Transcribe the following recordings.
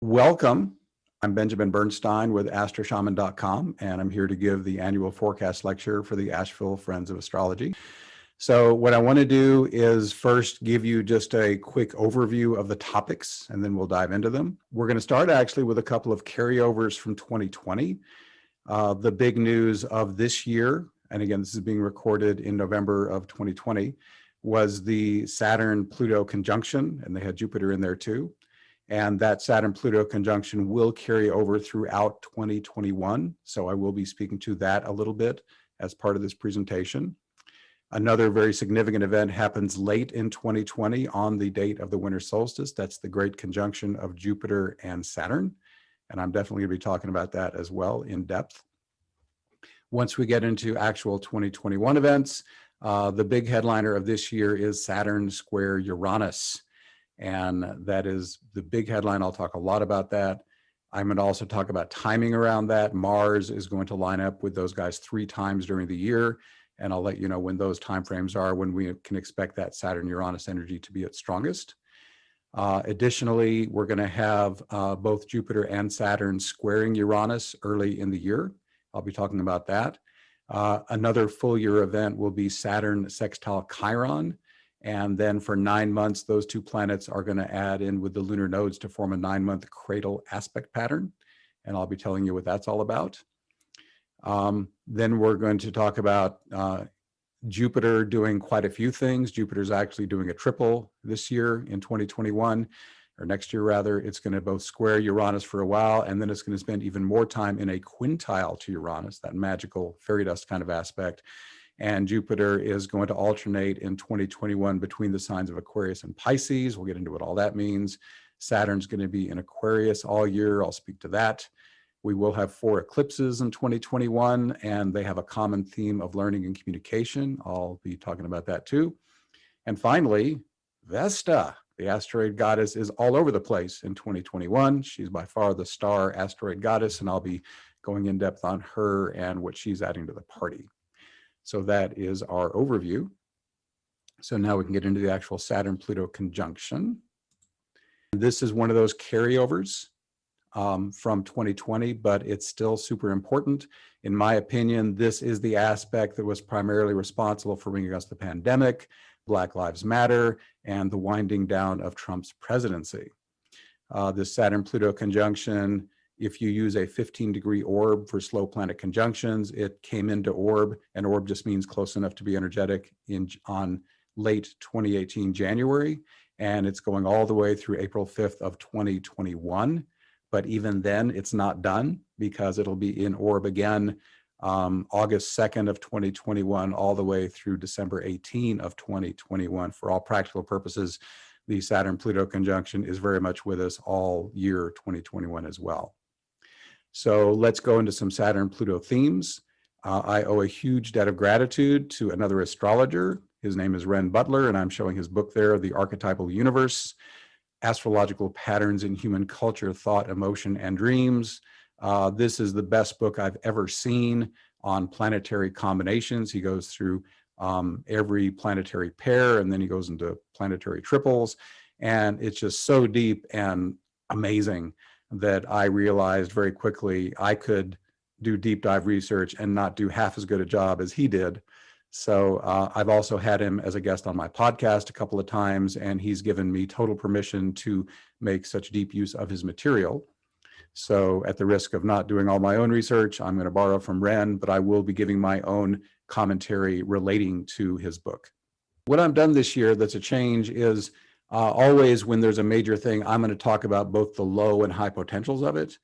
Welcome. I'm Benjamin Bernstein with astroshaman.com, and I'm here to give the annual forecast lecture for the Asheville Friends of Astrology. So what I want to do is first give you just a quick overview of the topics, and then we'll dive into them. We're going to start actually with a couple of carryovers from 2020. The big news of this year, and again, this is being recorded in November of 2020, was the Saturn-Pluto conjunction, and they had Jupiter in there too. And that Saturn-Pluto conjunction will carry over throughout 2021. So I will be speaking to that a little bit as part of this presentation. Another very significant event happens late in 2020 on the date of the winter solstice. That's the great conjunction of Jupiter and Saturn. And I'm definitely going to be talking about that as well in depth. Once we get into actual 2021 events, the big headliner of this year is Saturn square Uranus. And that is the big headline. I'll talk a lot about that. I'm going to also talk about timing around that. Mars is going to line up with those guys 3 times during the year. And I'll let you know when those timeframes are, when we can expect that Saturn-Uranus energy to be its strongest. Additionally, we're going to have both Jupiter and Saturn squaring Uranus early in the year. I'll be talking about that. Another full year event will be Saturn sextile Chiron. And then for 9 months, those 2 planets are going to add in with the lunar nodes to form a 9-month cradle aspect pattern. And I'll be telling you what that's all about. Then we're going to talk about Jupiter doing quite a few things. Jupiter's actually doing a triple this year in 2021, or next year rather. It's going to both square Uranus for a while, and then it's going to spend even more time in a quintile to Uranus, that magical fairy dust kind of aspect. And Jupiter is going to alternate in 2021 between the signs of Aquarius and Pisces. We'll get into what all that means. Saturn's going to be in Aquarius all year. I'll speak to that. We will have 4 eclipses in 2021, and they have a common theme of learning and communication. I'll be talking about that too. And finally, Vesta, the asteroid goddess, is all over the place in 2021. She's by far the star asteroid goddess, and I'll be going in depth on her and what she's adding to the party. So that is our overview. So now we can get into the actual Saturn-Pluto conjunction. This is one of those carryovers from 2020, but it's still super important. In my opinion, this is the aspect that was primarily responsible for bringing us the pandemic, Black Lives Matter, and the winding down of Trump's presidency. This Saturn-Pluto conjunction, if you use a 15-degree orb for slow planet conjunctions, it came into orb, and orb just means close enough to be energetic on late 2018 January, and it's going all the way through April 5th of 2021. But even then, it's not done because it'll be in orb again August 2nd of 2021 all the way through December 18 of 2021. For all practical purposes, the Saturn-Pluto conjunction is very much with us all year 2021 as well. So let's go into some Saturn-Pluto themes. I owe a huge debt of gratitude to another astrologer. His name is Ren Butler, and I'm showing his book there, The Archetypal Universe, Astrological Patterns in Human Culture, Thought, Emotion, and Dreams. This is the best book I've ever seen on planetary combinations. He goes through every planetary pair, and then he goes into planetary triples. And it's just so deep and amazing that I realized very quickly I could do deep dive research and not do half as good a job as he did. So I've also had him as a guest on my podcast a couple of times, and he's given me total permission to make such deep use of his material. So at the risk of not doing all my own research, I'm going to borrow from Ren, but I will be giving my own commentary relating to his book. What I've done this year that's a change is always when there's a major thing, I'm going to talk about both the low and high potentials of it.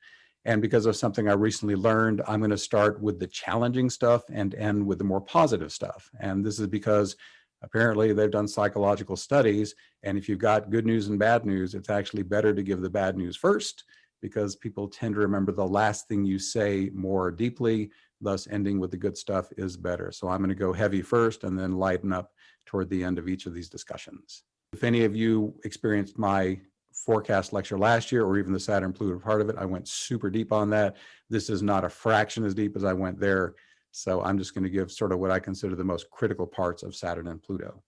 And because of something I recently learned, I'm going to start with the challenging stuff and end with the more positive stuff. And this is because apparently they've done psychological studies. And if you've got good news and bad news, it's actually better to give the bad news first, because people tend to remember the last thing you say more deeply. Thus, ending with the good stuff is better. So I'm going to go heavy first and then lighten up toward the end of each of these discussions. If any of you experienced my forecast lecture last year, or even the Saturn-Pluto part of it, I went super deep on that. This is not a fraction as deep as I went there. So I'm just going to give sort of what I consider the most critical parts of Saturn and Pluto.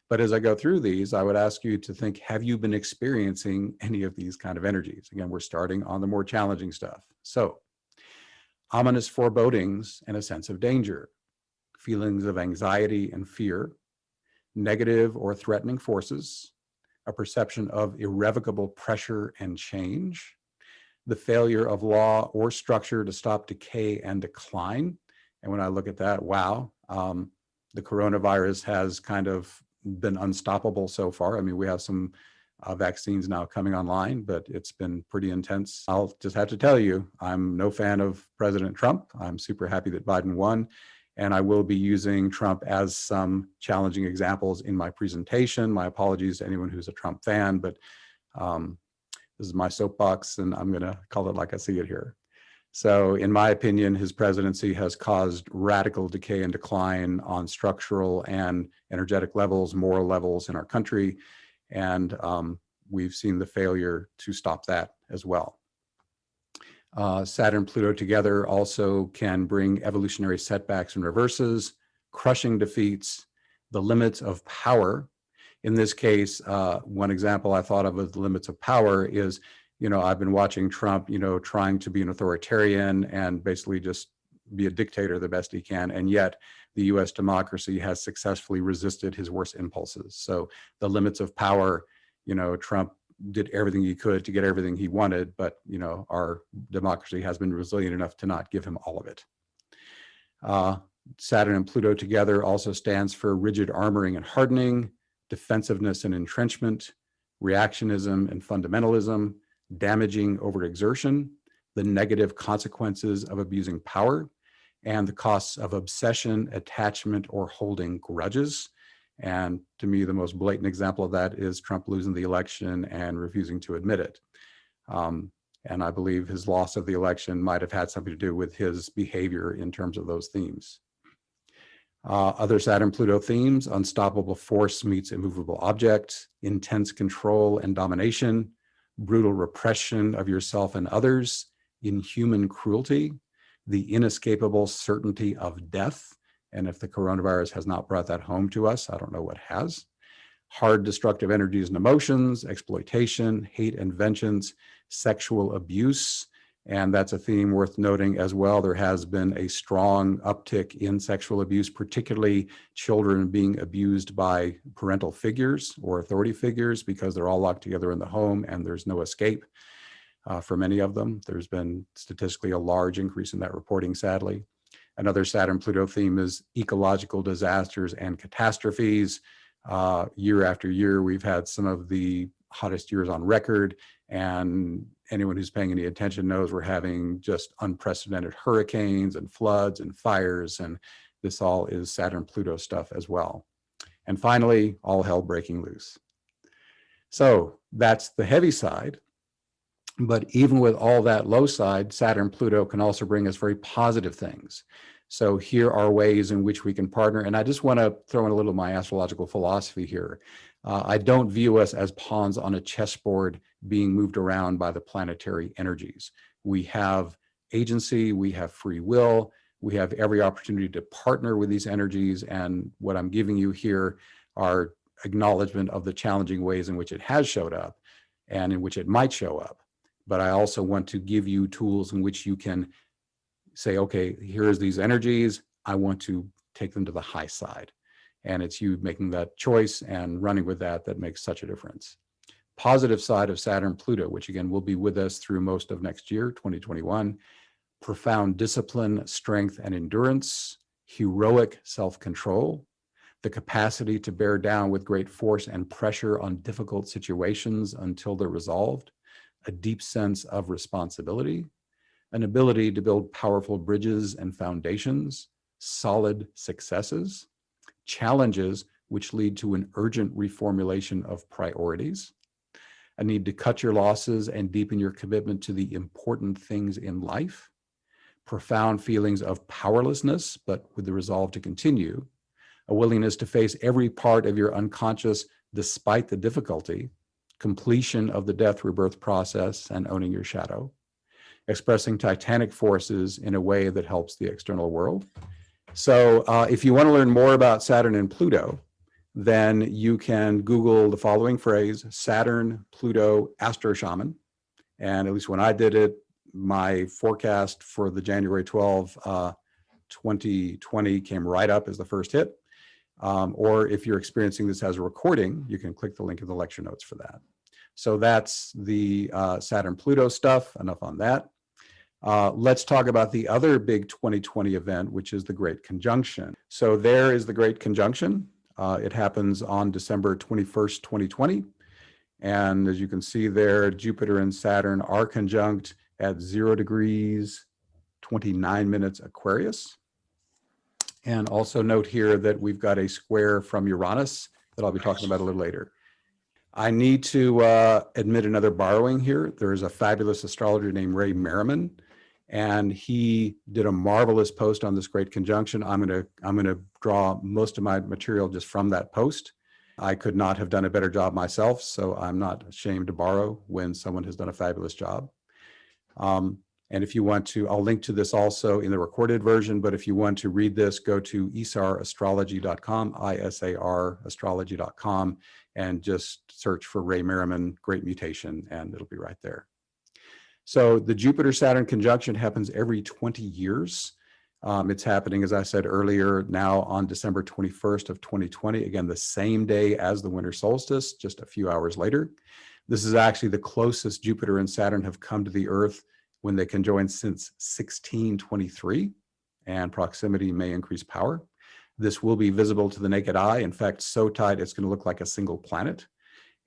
But as I go through these, I would ask you to think, have you been experiencing any of these kind of energies? Again, we're starting on the more challenging stuff. So, ominous forebodings and a sense of danger, feelings of anxiety and fear, negative or threatening forces, a perception of irrevocable pressure and change, the failure of law or structure to stop decay and decline. And when I look at that, wow, the coronavirus has kind of been unstoppable so far. I mean, we have some vaccines now coming online, but it's been pretty intense. I'll just have to tell you, I'm no fan of President Trump. I'm super happy that Biden won. And I will be using Trump as some challenging examples in my presentation. My apologies to anyone who's a Trump fan, but this is my soapbox and I'm gonna call it like I see it here. So in my opinion, his presidency has caused radical decay and decline on structural and energetic levels, moral levels in our country. And we've seen the failure to stop that as well. Saturn-Pluto together also can bring evolutionary setbacks and reverses, crushing defeats, the limits of power. In this case, one example I thought of the limits of power is, I've been watching Trump, trying to be an authoritarian and basically just be a dictator the best he can. And yet the US democracy has successfully resisted his worst impulses. So the limits of power, Trump did everything he could to get everything he wanted, but our democracy has been resilient enough to not give him all of it. Saturn and Pluto together also stands for rigid armoring and hardening, defensiveness and entrenchment, reactionism and fundamentalism, damaging overexertion, the negative consequences of abusing power, and the costs of obsession, attachment, or holding grudges. And to me, the most blatant example of that is Trump losing the election and refusing to admit it. And I believe his loss of the election might have had something to do with his behavior in terms of those themes. Other Saturn-Pluto themes: unstoppable force meets immovable object, intense control and domination, brutal repression of yourself and others, inhuman cruelty, the inescapable certainty of death. And if the coronavirus has not brought that home to us, I don't know what has. Hard destructive energies and emotions, exploitation, hate and vengeance, sexual abuse. And that's a theme worth noting as well. There has been a strong uptick in sexual abuse, particularly children being abused by parental figures or authority figures because they're all locked together in the home and there's no escape for many of them. There's been statistically a large increase in that reporting, sadly. Another Saturn-Pluto theme is ecological disasters and catastrophes. Year after year, we've had some of the hottest years on record, and anyone who's paying any attention knows we're having just unprecedented hurricanes and floods and fires, and this all is Saturn-Pluto stuff as well. And finally, all hell breaking loose. So that's the heavy side. But even with all that low side, Saturn-Pluto can also bring us very positive things. So here are ways in which we can partner. And I just want to throw in a little of my astrological philosophy here. I don't view us as pawns on a chessboard being moved around by the planetary energies. We have agency, we have free will, we have every opportunity to partner with these energies. And what I'm giving you here are acknowledgement of the challenging ways in which it has showed up and in which it might show up. But I also want to give you tools in which you can say, okay, here's these energies. I want to take them to the high side. And it's you making that choice and running with that that makes such a difference. Positive side of Saturn-Pluto, which again will be with us through most of next year, 2021, profound discipline, strength, and endurance, heroic self-control, the capacity to bear down with great force and pressure on difficult situations until they're resolved, a deep sense of responsibility, an ability to build powerful bridges and foundations, solid successes, challenges which lead to an urgent reformulation of priorities, a need to cut your losses and deepen your commitment to the important things in life, profound feelings of powerlessness, but with the resolve to continue, a willingness to face every part of your unconscious despite the difficulty, completion of the death rebirth process and owning your shadow, expressing titanic forces in a way that helps the external world. So if you want to learn more about Saturn and Pluto, then you can Google the following phrase, Saturn-Pluto AstroShaman. And at least when I did it, my forecast for the January 12, 2020 came right up as the first hit. Or if you're experiencing this as a recording, you can click the link in the lecture notes for that. So that's the Saturn-Pluto stuff. Enough on that. Let's talk about the other big 2020 event, which is the Great Conjunction. So there is the Great Conjunction. It happens on December 21st, 2020. And as you can see there, Jupiter and Saturn are conjunct at 0 degrees, 29 minutes Aquarius. And also note here that we've got a square from Uranus that I'll be talking about a little later. I need to admit another borrowing here. There is a fabulous astrologer named Ray Merriman, and he did a marvelous post on this Great Conjunction. I'm gonna draw most of my material just from that post. I could not have done a better job myself, so I'm not ashamed to borrow when someone has done a fabulous job. And if you want to, I'll link to this also in the recorded version, but if you want to read this, go to isarastrology.com, ISAR astrology.com, and just search for Ray Merriman, Great Mutation, and it'll be right there. So the Jupiter-Saturn conjunction happens every 20 years. It's happening, as I said earlier, now on December 21st of 2020, again, the same day as the winter solstice, just a few hours later. This is actually the closest Jupiter and Saturn have come to the Earth when they conjoin since 1623, and proximity may increase power. This will be visible to the naked eye. In fact, so tight it's going to look like a single planet.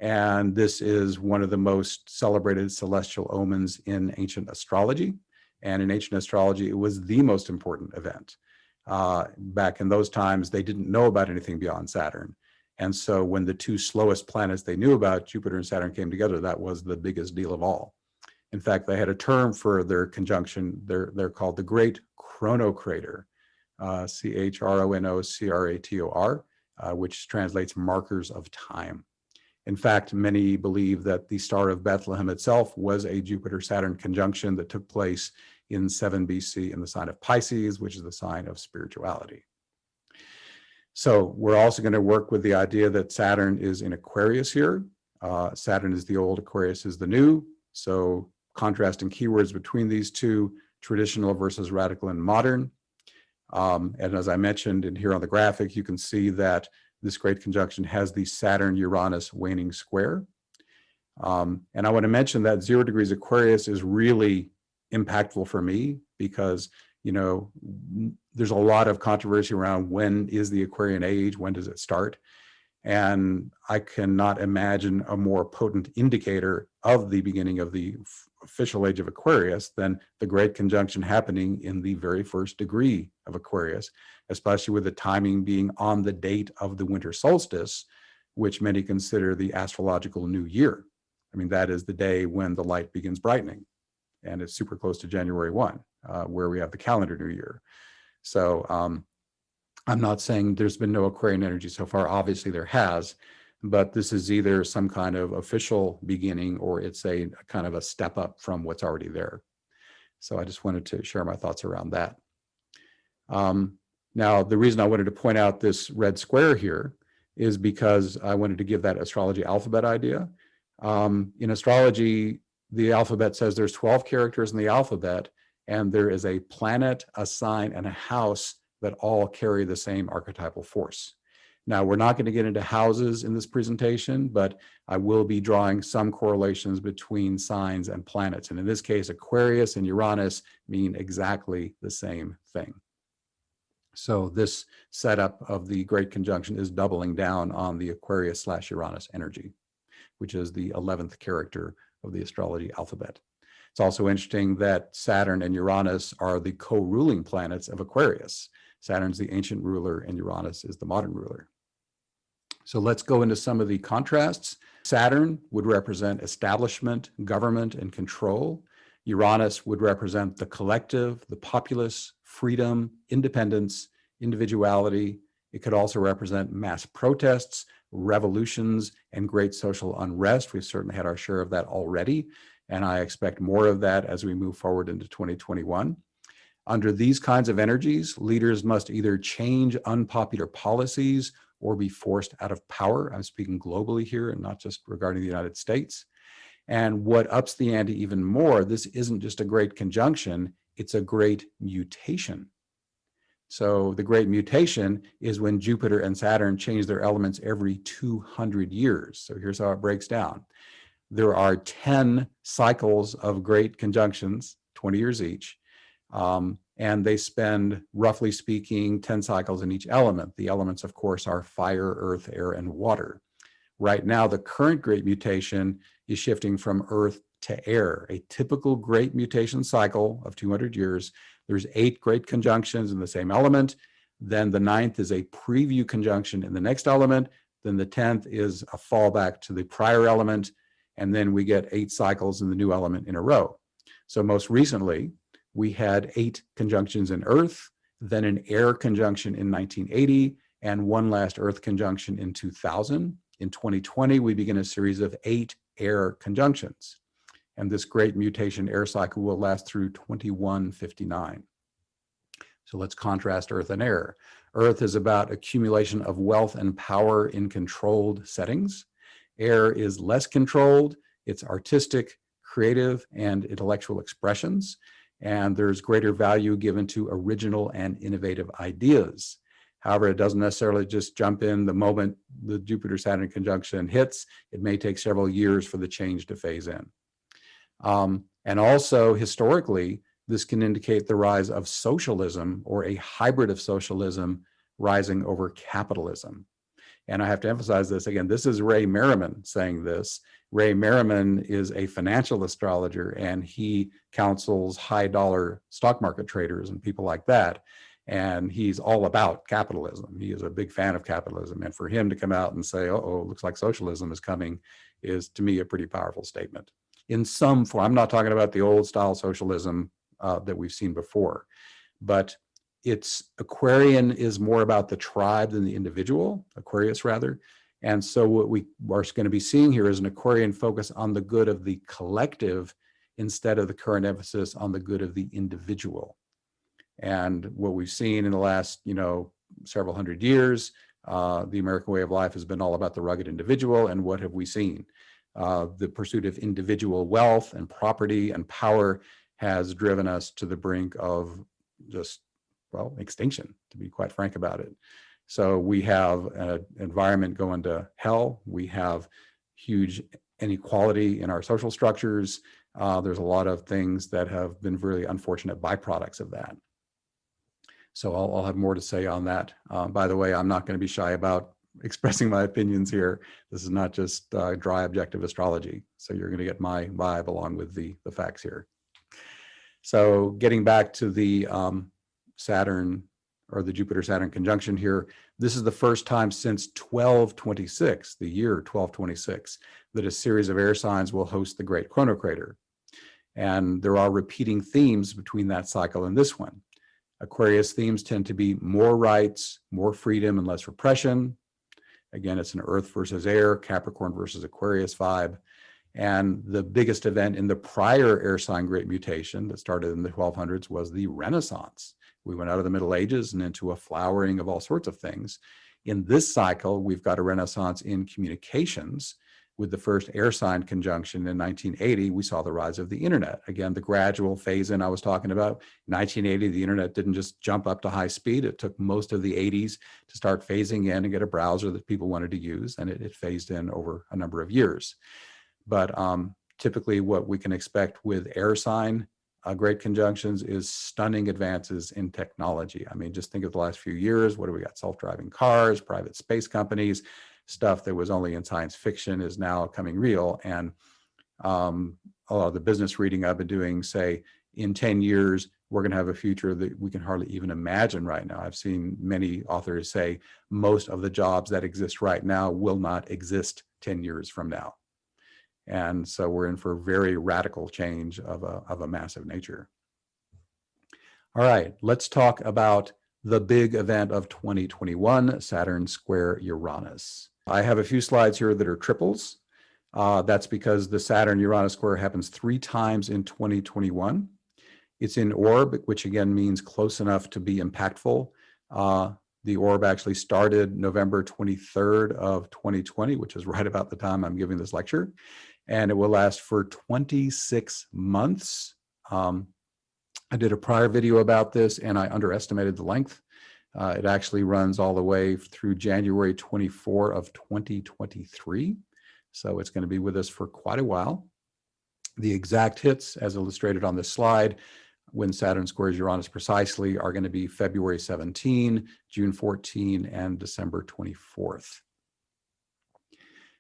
And this is one of the most celebrated celestial omens in ancient astrology. And in ancient astrology, it was the most important event. Back in those times, they didn't know about anything beyond Saturn. And so when the two slowest planets they knew about, Jupiter and Saturn, came together, that was the biggest deal of all. In fact, they had a term for their conjunction. They're called the Great Chronocrator, CHRONOCRATOR, which translates markers of time. In fact, many believe that the Star of Bethlehem itself was a Jupiter-Saturn conjunction that took place in 7 BC in the sign of Pisces, which is the sign of spirituality. So we're also going to work with the idea that Saturn is in Aquarius here. Saturn is the old, Aquarius is the new. So contrasting keywords between these two, traditional versus radical and modern. And as I mentioned in here on the graphic, you can see that this great conjunction has the Saturn-Uranus waning square. And I want to mention that 0 degrees Aquarius is really impactful for me because, you know, there's a lot of controversy around when is the Aquarian Age, when does it start? And I cannot imagine a more potent indicator of the beginning of the official age of Aquarius than the great conjunction happening in the very first degree of Aquarius, especially with the timing being on the date of the winter solstice, which many consider the astrological new year. I mean, that is the day when the light begins brightening, and it's super close to January 1, where we have the calendar new year. So I'm not saying there's been no Aquarian energy so far. Obviously there has, but this is either some kind of official beginning or it's a kind of a step up from what's already there. So I just wanted to share my thoughts around that. Now, the reason I wanted to point out this red square here is because I wanted to give that astrology alphabet idea. In astrology, the alphabet says there's 12 characters in the alphabet, and there is a planet, a sign, and a house that all carry the same archetypal force. Now, we're not going to get into houses in this presentation, but I will be drawing some correlations between signs and planets. And in this case, Aquarius and Uranus mean exactly the same thing. So this setup of the Great Conjunction is doubling down on the Aquarius/Uranus energy, which is the 11th character of the astrology alphabet. It's also interesting that Saturn and Uranus are the co-ruling planets of Aquarius. Saturn's the ancient ruler and Uranus is the modern ruler. So let's go into some of the contrasts. Saturn would represent establishment, government, and control. Uranus would represent the collective, the populace, freedom, independence, individuality. It could also represent mass protests, revolutions, and great social unrest. We've certainly had our share of that already, and I expect more of that as we move forward into 2021. Under these kinds of energies, leaders must either change unpopular policies or be forced out of power. I'm speaking globally here and not just regarding the United States. And what ups the ante even more, this isn't just a great conjunction, it's a great mutation. So the great mutation is when Jupiter and Saturn change their elements every 200 years. So here's how it breaks down. There are 10 cycles of great conjunctions, 20 years each, and they spend, roughly speaking, 10 cycles in each element. The elements, of course, are fire, earth, air, and water. Right now, the current great mutation is shifting from earth to air. A typical great mutation cycle of 200 years, there's 8 great conjunctions in the same element. Then the 9th is a preview conjunction in the next element. Then the 10th is a fallback to the prior element. And then we get 8 cycles in the new element in a row. So most recently, we had 8 conjunctions in Earth, then an air conjunction in 1980, and one last Earth conjunction in 2000. In 2020, we begin a series of 8 air conjunctions. And this great mutation air cycle will last through 2159. So let's contrast Earth and air. Earth is about accumulation of wealth and power in controlled settings. Air is less controlled. It's artistic, creative, and intellectual expressions. And there's greater value given to original and innovative ideas. However, it doesn't necessarily just jump in the moment the Jupiter-Saturn conjunction hits. It may take several years for the change to phase in. And also, historically, this can indicate the rise of socialism or a hybrid of socialism rising over capitalism. And I have to emphasize this again, this is Ray Merriman saying this. Ray Merriman is a financial astrologer, and he counsels high dollar stock market traders and people like that. And he's all about capitalism. He is a big fan of capitalism. And for him to come out and say, uh-oh, looks like socialism is coming, is to me a pretty powerful statement. In some form, I'm not talking about the old style socialism that we've seen before, but Aquarian is more about the tribe than the individual, Aquarius rather. And so what we are going to be seeing here is an Aquarian focus on the good of the collective instead of the current emphasis on the good of the individual. And what we've seen in the last, several hundred years, the American way of life has been all about the rugged individual. And what have we seen? The pursuit of individual wealth and property and power has driven us to the brink of just, extinction, to be quite frank about it. So we have an environment going to hell. We have huge inequality in our social structures. There's a lot of things that have been really unfortunate byproducts of that. So I'll have more to say on that. By the way, I'm not going to be shy about expressing my opinions here. This is not just dry objective astrology. So you're going to get my vibe along with the facts here. So getting back to the Saturn or the Jupiter-Saturn conjunction here, this is the first time since 1226, the year 1226, that a series of air signs will host the Great Chronocrater. And there are repeating themes between that cycle and this one. Aquarius themes tend to be more rights, more freedom, and less repression. Again, it's an Earth versus air, Capricorn versus Aquarius vibe. And the biggest event in the prior air sign great mutation that started in the 1200s was the Renaissance. We went out of the Middle Ages and into a flowering of all sorts of things. In this cycle, we've got a Renaissance in communications. With the first air sign conjunction in 1980, we saw the rise of the internet. Again, the gradual phase in I was talking about. 1980, the internet didn't just jump up to high speed. It took most of the 80s to start phasing in and get a browser that people wanted to use, and it phased in over a number of years. But typically what we can expect with air sign great conjunctions is stunning advances in technology. I mean, just think of the last few years. What do we got? Self-driving cars, private space companies, stuff that was only in science fiction is now coming real. And a lot of the business reading I've been doing say in 10 years, we're going to have a future that we can hardly even imagine right now. I've seen many authors say most of the jobs that exist right now will not exist 10 years from now. And so we're in for a very radical change of a massive nature. All right, let's talk about the big event of 2021, Saturn square Uranus. I have a few slides here that are triples. That's because the Saturn-Uranus square happens 3 times in 2021. It's in orb, which again means close enough to be impactful. The orb actually started November 23rd of 2020, which is right about the time I'm giving this lecture, and it will last for 26 months. I did a prior video about this and I underestimated the length. It actually runs all the way through January 24 of 2023. So it's going to be with us for quite a while. The exact hits, as illustrated on this slide, when Saturn squares Uranus precisely, are going to be February 17, June 14, and December 24th.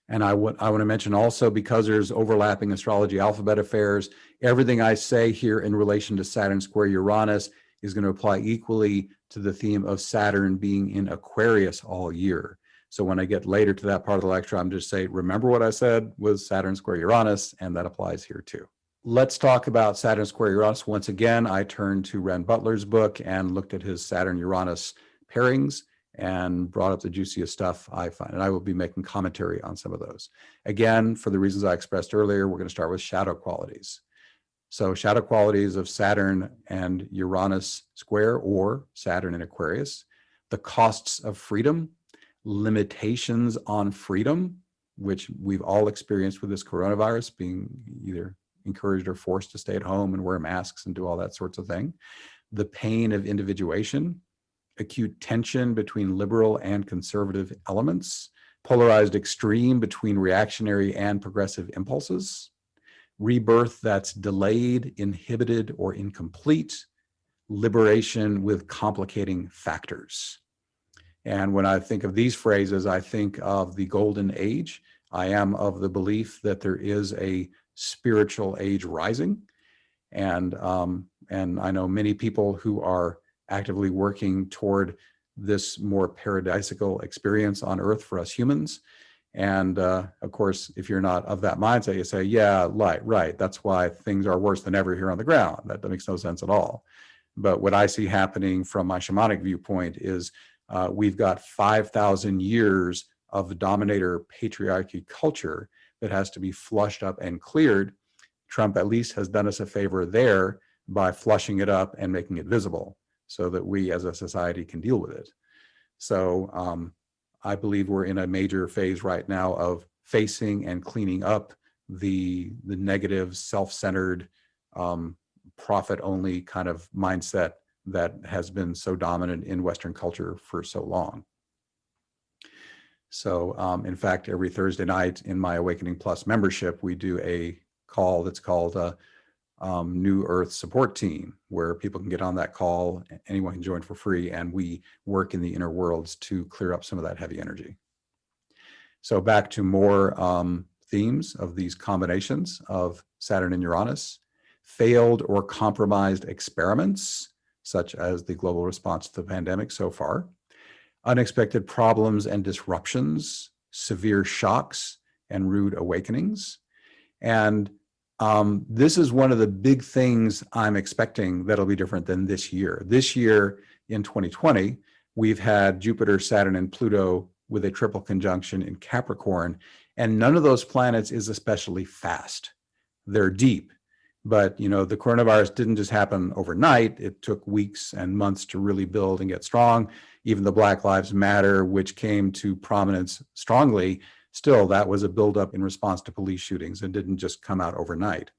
And I want to mention also, because there's overlapping astrology alphabet affairs, everything I say here in relation to Saturn square Uranus is going to apply equally to the theme of Saturn being in Aquarius all year. So when I get later to that part of the lecture, I'm just saying, remember what I said was Saturn square Uranus, and that applies here too. Let's talk about Saturn square Uranus. Once again, I turned to Ren Butler's book and looked at his Saturn-Uranus pairings and brought up the juiciest stuff I find. And I will be making commentary on some of those. Again, for the reasons I expressed earlier, we're going to start with shadow qualities. So shadow qualities of Saturn and Uranus square, or Saturn in Aquarius: the costs of freedom, limitations on freedom, which we've all experienced with this coronavirus, being either encouraged or forced to stay at home and wear masks and do all that sorts of thing. The pain of individuation, acute tension between liberal and conservative elements, polarized extreme between reactionary and progressive impulses, rebirth that's delayed, inhibited, or incomplete, liberation with complicating factors. And when I think of these phrases, I think of the golden age. I am of the belief that there is a spiritual age rising. And I know many people who are actively working toward this more paradisical experience on Earth for us humans. And of course, if you're not of that mindset, you say, yeah, right, that's why things are worse than ever here on the ground. That makes no sense at all. But what I see happening from my shamanic viewpoint is we've got 5,000 years of dominator patriarchy culture that has to be flushed up and cleared. Trump at least has done us a favor there by flushing it up and making it visible so that we as a society can deal with it. So I believe we're in a major phase right now of facing and cleaning up the negative, self-centered, profit-only kind of mindset that has been so dominant in Western culture for so long. So in fact, every Thursday night in my Awakening Plus membership, we do a call that's called New Earth Support Team, where people can get on that call, anyone can join for free, and we work in the inner worlds to clear up some of that heavy energy. So back to more themes of these combinations of Saturn and Uranus: failed or compromised experiments, such as the global response to the pandemic so far, unexpected problems and disruptions, severe shocks, and rude awakenings. And this is one of the big things I'm expecting that'll be different than this year. This year, in 2020, we've had Jupiter, Saturn, and Pluto with a triple conjunction in Capricorn, and none of those planets is especially fast. They're deep, but the coronavirus didn't just happen overnight. It took weeks and months to really build and get strong. Even the Black Lives Matter, which came to prominence strongly, still, that was a buildup in response to police shootings and didn't just come out overnight.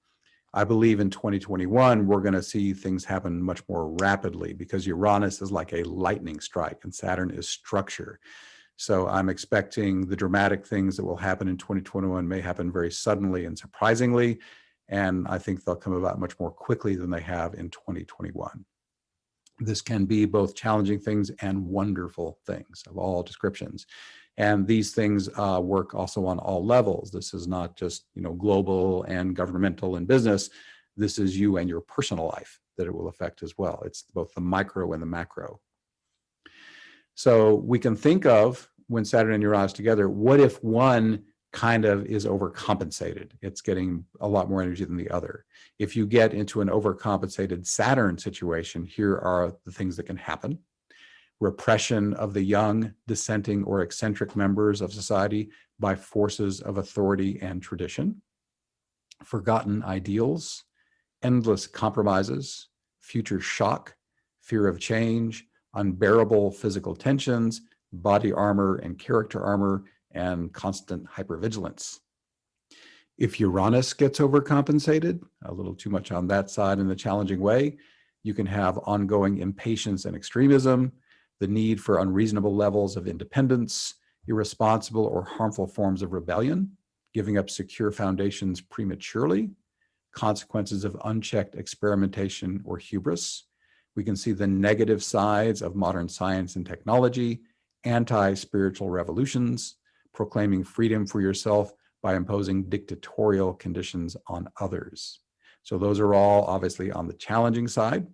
I believe in 2021, we're going to see things happen much more rapidly because Uranus is like a lightning strike and Saturn is structure. So I'm expecting the dramatic things that will happen in 2021 may happen very suddenly and surprisingly, and I think they'll come about much more quickly than they have in 2021. This can be both challenging things and wonderful things of all descriptions. And these things work also on all levels. This is not just global and governmental and business. This is you and your personal life that it will affect as well. It's both the micro and the macro. So we can think of, when Saturn and Uranus together, what if one kind of is overcompensated? It's getting a lot more energy than the other. If you get into an overcompensated Saturn situation, here are the things that can happen: repression of the young, dissenting, or eccentric members of society by forces of authority and tradition, forgotten ideals, endless compromises, future shock, fear of change, unbearable physical tensions, body armor and character armor, and constant hypervigilance. If Uranus gets overcompensated, a little too much on that side in a challenging way, you can have ongoing impatience and extremism, the need for unreasonable levels of independence, irresponsible or harmful forms of rebellion, giving up secure foundations prematurely, consequences of unchecked experimentation or hubris. We can see the negative sides of modern science and technology, anti-spiritual revolutions, proclaiming freedom for yourself by imposing dictatorial conditions on others. So those are all obviously on the challenging side.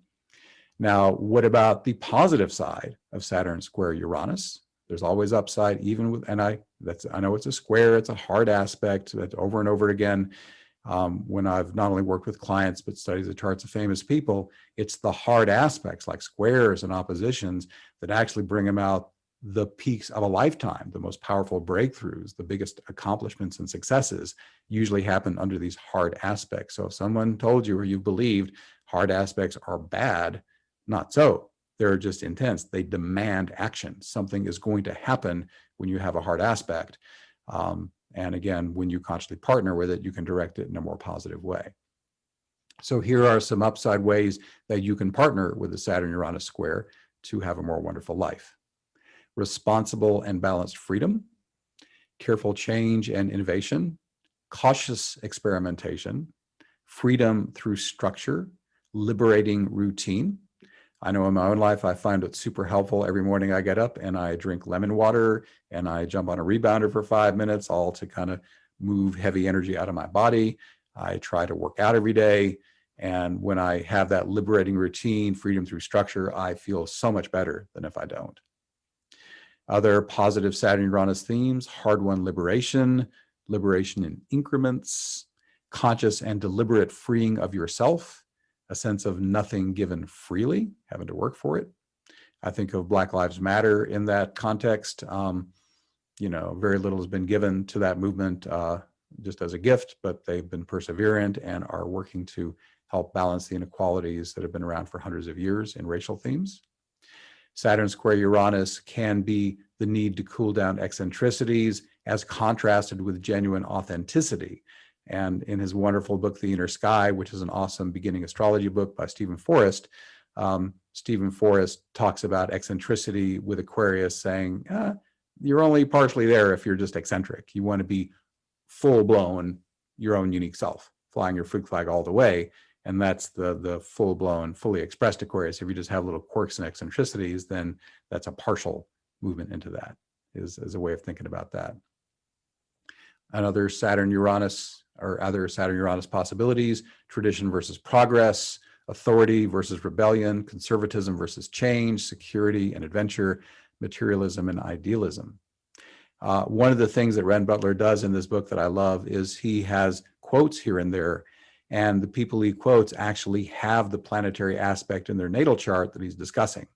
Now, what about the positive side of Saturn square Uranus? There's always upside, even with, and I know it's a square, it's a hard aspect that over and over again, when I've not only worked with clients, but studied the charts of famous people, it's the hard aspects like squares and oppositions that actually bring them out the peaks of a lifetime. The most powerful breakthroughs, the biggest accomplishments and successes usually happen under these hard aspects. So if someone told you or you believed hard aspects are bad, not so. They're just intense. They demand action. Something is going to happen when you have a hard aspect. And again, when you consciously partner with it, you can direct it in a more positive way. So here are some upside ways that you can partner with the Saturn-Uranus square to have a more wonderful life. Responsible and balanced freedom, careful change and innovation, cautious experimentation, freedom through structure, liberating routine. I know in my own life, I find it super helpful. Every morning I get up and I drink lemon water and I jump on a rebounder for 5 minutes, all to kind of move heavy energy out of my body. I try to work out every day. And when I have that liberating routine, freedom through structure, I feel so much better than if I don't. Other positive Saturn-Uranus themes: hard-won liberation, liberation in increments, conscious and deliberate freeing of yourself, a sense of nothing given freely, having to work for it. I think of Black Lives Matter in that context. Very little has been given to that movement just as a gift, but they've been perseverant and are working to help balance the inequalities that have been around for hundreds of years in racial themes. Saturn square Uranus can be the need to cool down eccentricities as contrasted with genuine authenticity. And in his wonderful book, The Inner Sky, which is an awesome beginning astrology book by Stephen Forrest, Stephen Forrest talks about eccentricity with Aquarius, saying, you're only partially there if you're just eccentric. You want to be full-blown your own unique self, flying your freak flag all the way. And that's the full-blown, fully expressed Aquarius. If you just have little quirks and eccentricities, then that's a partial movement into that, is a way of thinking about that. Another Saturn-Uranus or other Saturn-Uranus possibilities: tradition versus progress, authority versus rebellion, conservatism versus change, security and adventure, materialism and idealism. One of the things that Ren Butler does in this book that I love is he has quotes here and there, and the people he quotes actually have the planetary aspect in their natal chart that he's discussing.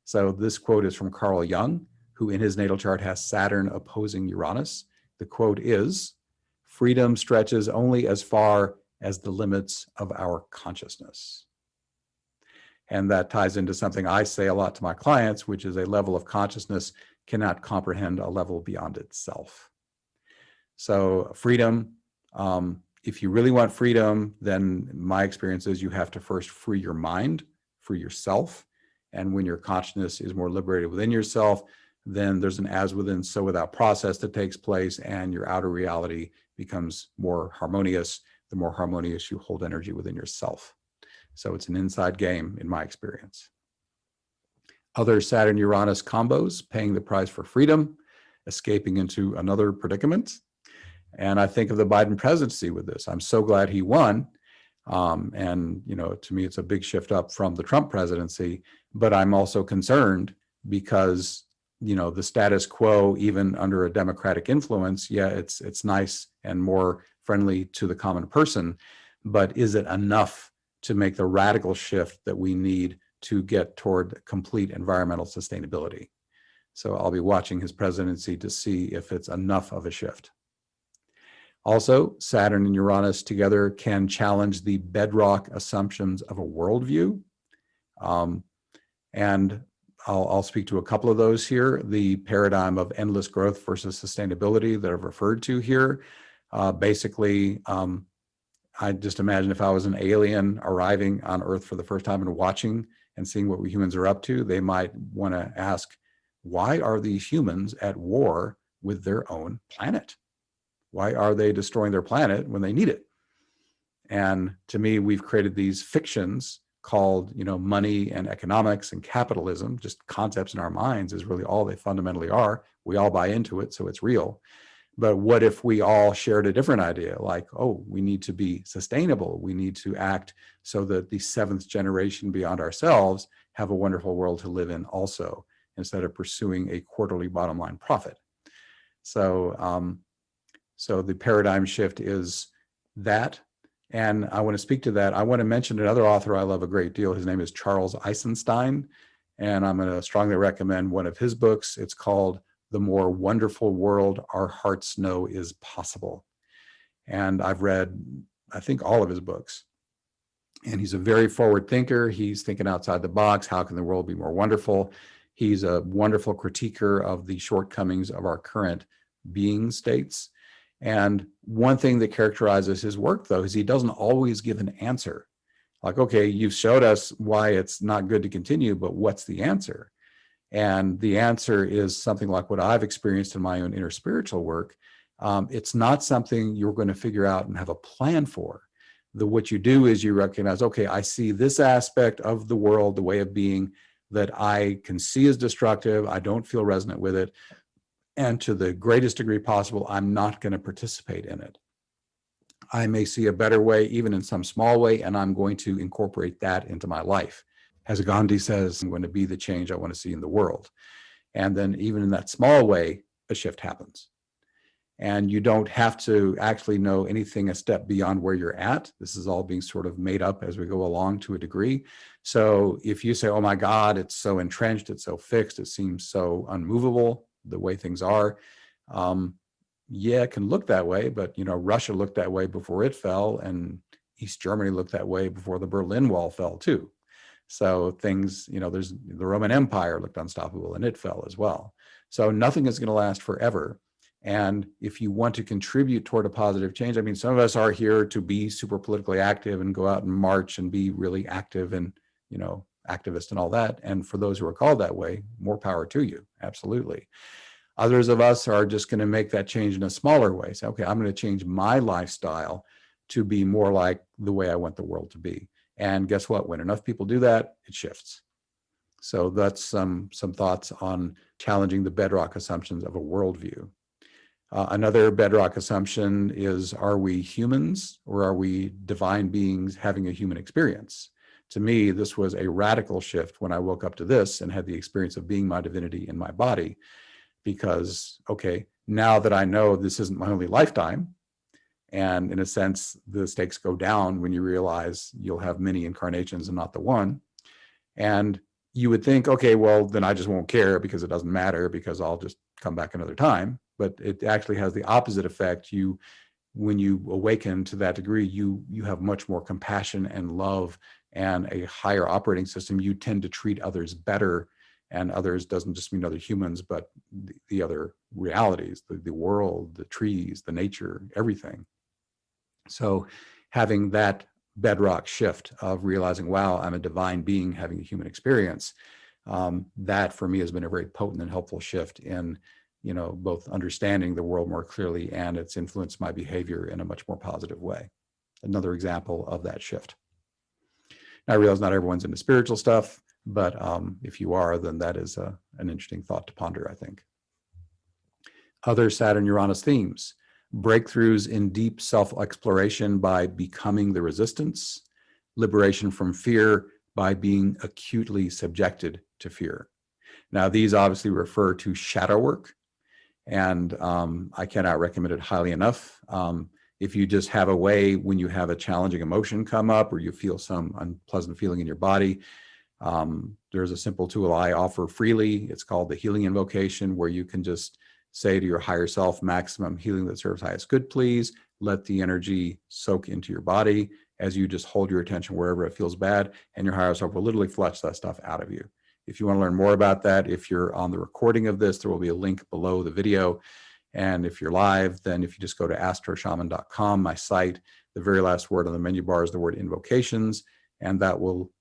So this quote is from Carl Jung, who in his natal chart has Saturn opposing Uranus. The quote is, "Freedom stretches only as far as the limits of our consciousness." And that ties into something I say a lot to my clients, which is a level of consciousness cannot comprehend a level beyond itself. So freedom, if you really want freedom, then my experience is you have to first free your mind, free yourself. And when your consciousness is more liberated within yourself, then there's an as within, so without process that takes place, and your outer reality becomes more harmonious. The more harmonious you hold energy within yourself. So it's an inside game in my experience. Other Saturn-Uranus combos: paying the price for freedom, escaping into another predicament. And I think of the Biden presidency with this. I'm so glad he won. And to me, it's a big shift up from the Trump presidency, but I'm also concerned because the status quo, even under a Democratic influence, it's nice and more friendly to the common person, but is it enough to make the radical shift that we need to get toward complete environmental sustainability? So I'll be watching his presidency to see if it's enough of a shift. Also, Saturn and Uranus together can challenge the bedrock assumptions of a worldview. And I'll speak to a couple of those here. The paradigm of endless growth versus sustainability that I've referred to here. Basically, I just imagine if I was an alien arriving on Earth for the first time and watching and seeing what we humans are up to, they might want to ask, why are these humans at war with their own planet? Why are they destroying their planet when they need it? And to me, we've created these fictions called, money and economics and capitalism, just concepts in our minds is really all they fundamentally are. We all buy into it, so it's real. But what if we all shared a different idea, like, oh, we need to be sustainable. We need to act so that the seventh generation beyond ourselves have a wonderful world to live in also, instead of pursuing a quarterly bottom line profit. So, so the paradigm shift is that. And I want to speak to that. I want to mention another author I love a great deal. His name is Charles Eisenstein, and I'm going to strongly recommend one of his books. It's called The More Wonderful World Our Hearts Know Is Possible. And I've read, I think, all of his books. And he's a very forward thinker. He's thinking outside the box. How can the world be more wonderful? He's a wonderful critiquer of the shortcomings of our current being states. And one thing that characterizes his work, though, is he doesn't always give an answer. Like, okay, you've showed us why it's not good to continue, but what's the answer? And the answer is something like what I've experienced in my own inner spiritual work. It's not something you're going to figure out and have a plan for. What you do is you recognize, okay, I see this aspect of the world, the way of being that I can see as destructive. I don't feel resonant with it. And to the greatest degree possible, I'm not going to participate in it. I may see a better way, even in some small way, and I'm going to incorporate that into my life. As Gandhi says, I'm going to be the change I want to see in the world. And then even in that small way, a shift happens. And you don't have to actually know anything a step beyond where you're at. This is all being sort of made up as we go along to a degree. So if you say, oh my God, it's so entrenched, it's so fixed, it seems so unmovable, the way things are, yeah, it can look that way, but Russia looked that way before it fell, and East Germany looked that way before the Berlin Wall fell too. So things, there's the Roman Empire looked unstoppable and it fell as well. So nothing is going to last forever. And if you want to contribute toward a positive change, I mean, some of us are here to be super politically active and go out and march and be really active and, activist and all that. And for those who are called that way, more power to you. Absolutely. Others of us are just going to make that change in a smaller way. Say, okay, I'm going to change my lifestyle to be more like the way I want the world to be. And guess what? When enough people do that, it shifts. So that's some thoughts on challenging the bedrock assumptions of a worldview. Another bedrock assumption is, are we humans or are we divine beings having a human experience? To me, this was a radical shift when I woke up to this and had the experience of being my divinity in my body. Because, okay, now that I know this isn't my only lifetime, and in a sense, the stakes go down when you realize you'll have many incarnations and not the one. And you would think, okay, well, then I just won't care because it doesn't matter because I'll just come back another time. But it actually has the opposite effect. When you awaken to that degree, you have much more compassion and love and a higher operating system. You tend to treat others better. And others doesn't just mean other humans, but the other realities, the world, the trees, the nature, everything. So having that bedrock shift of realizing, wow, I'm a divine being having a human experience, that for me has been a very potent and helpful shift in, both understanding the world more clearly, and it's influenced my behavior in a much more positive way. Another example of that shift. Now, I realize not everyone's into spiritual stuff, but if you are, then that is an interesting thought to ponder, I think. Other Saturn-Uranus themes: breakthroughs in deep self-exploration by becoming the resistance, liberation from fear by being acutely subjected to fear. Now, these obviously refer to shadow work, and I cannot recommend it highly enough. If you just have a way when you have a challenging emotion come up or you feel some unpleasant feeling in your body, there's a simple tool I offer freely. It's called the healing invocation, where you can just say to your higher self, maximum healing that serves highest good, please. Let the energy soak into your body as you just hold your attention wherever it feels bad, and your higher self will literally flush that stuff out of you. If you want to learn more about that, if you're on the recording of this, there will be a link below the video. And if you're live, then if you just go to astroshaman.com, my site, the very last word on the menu bar is the word invocations, and that will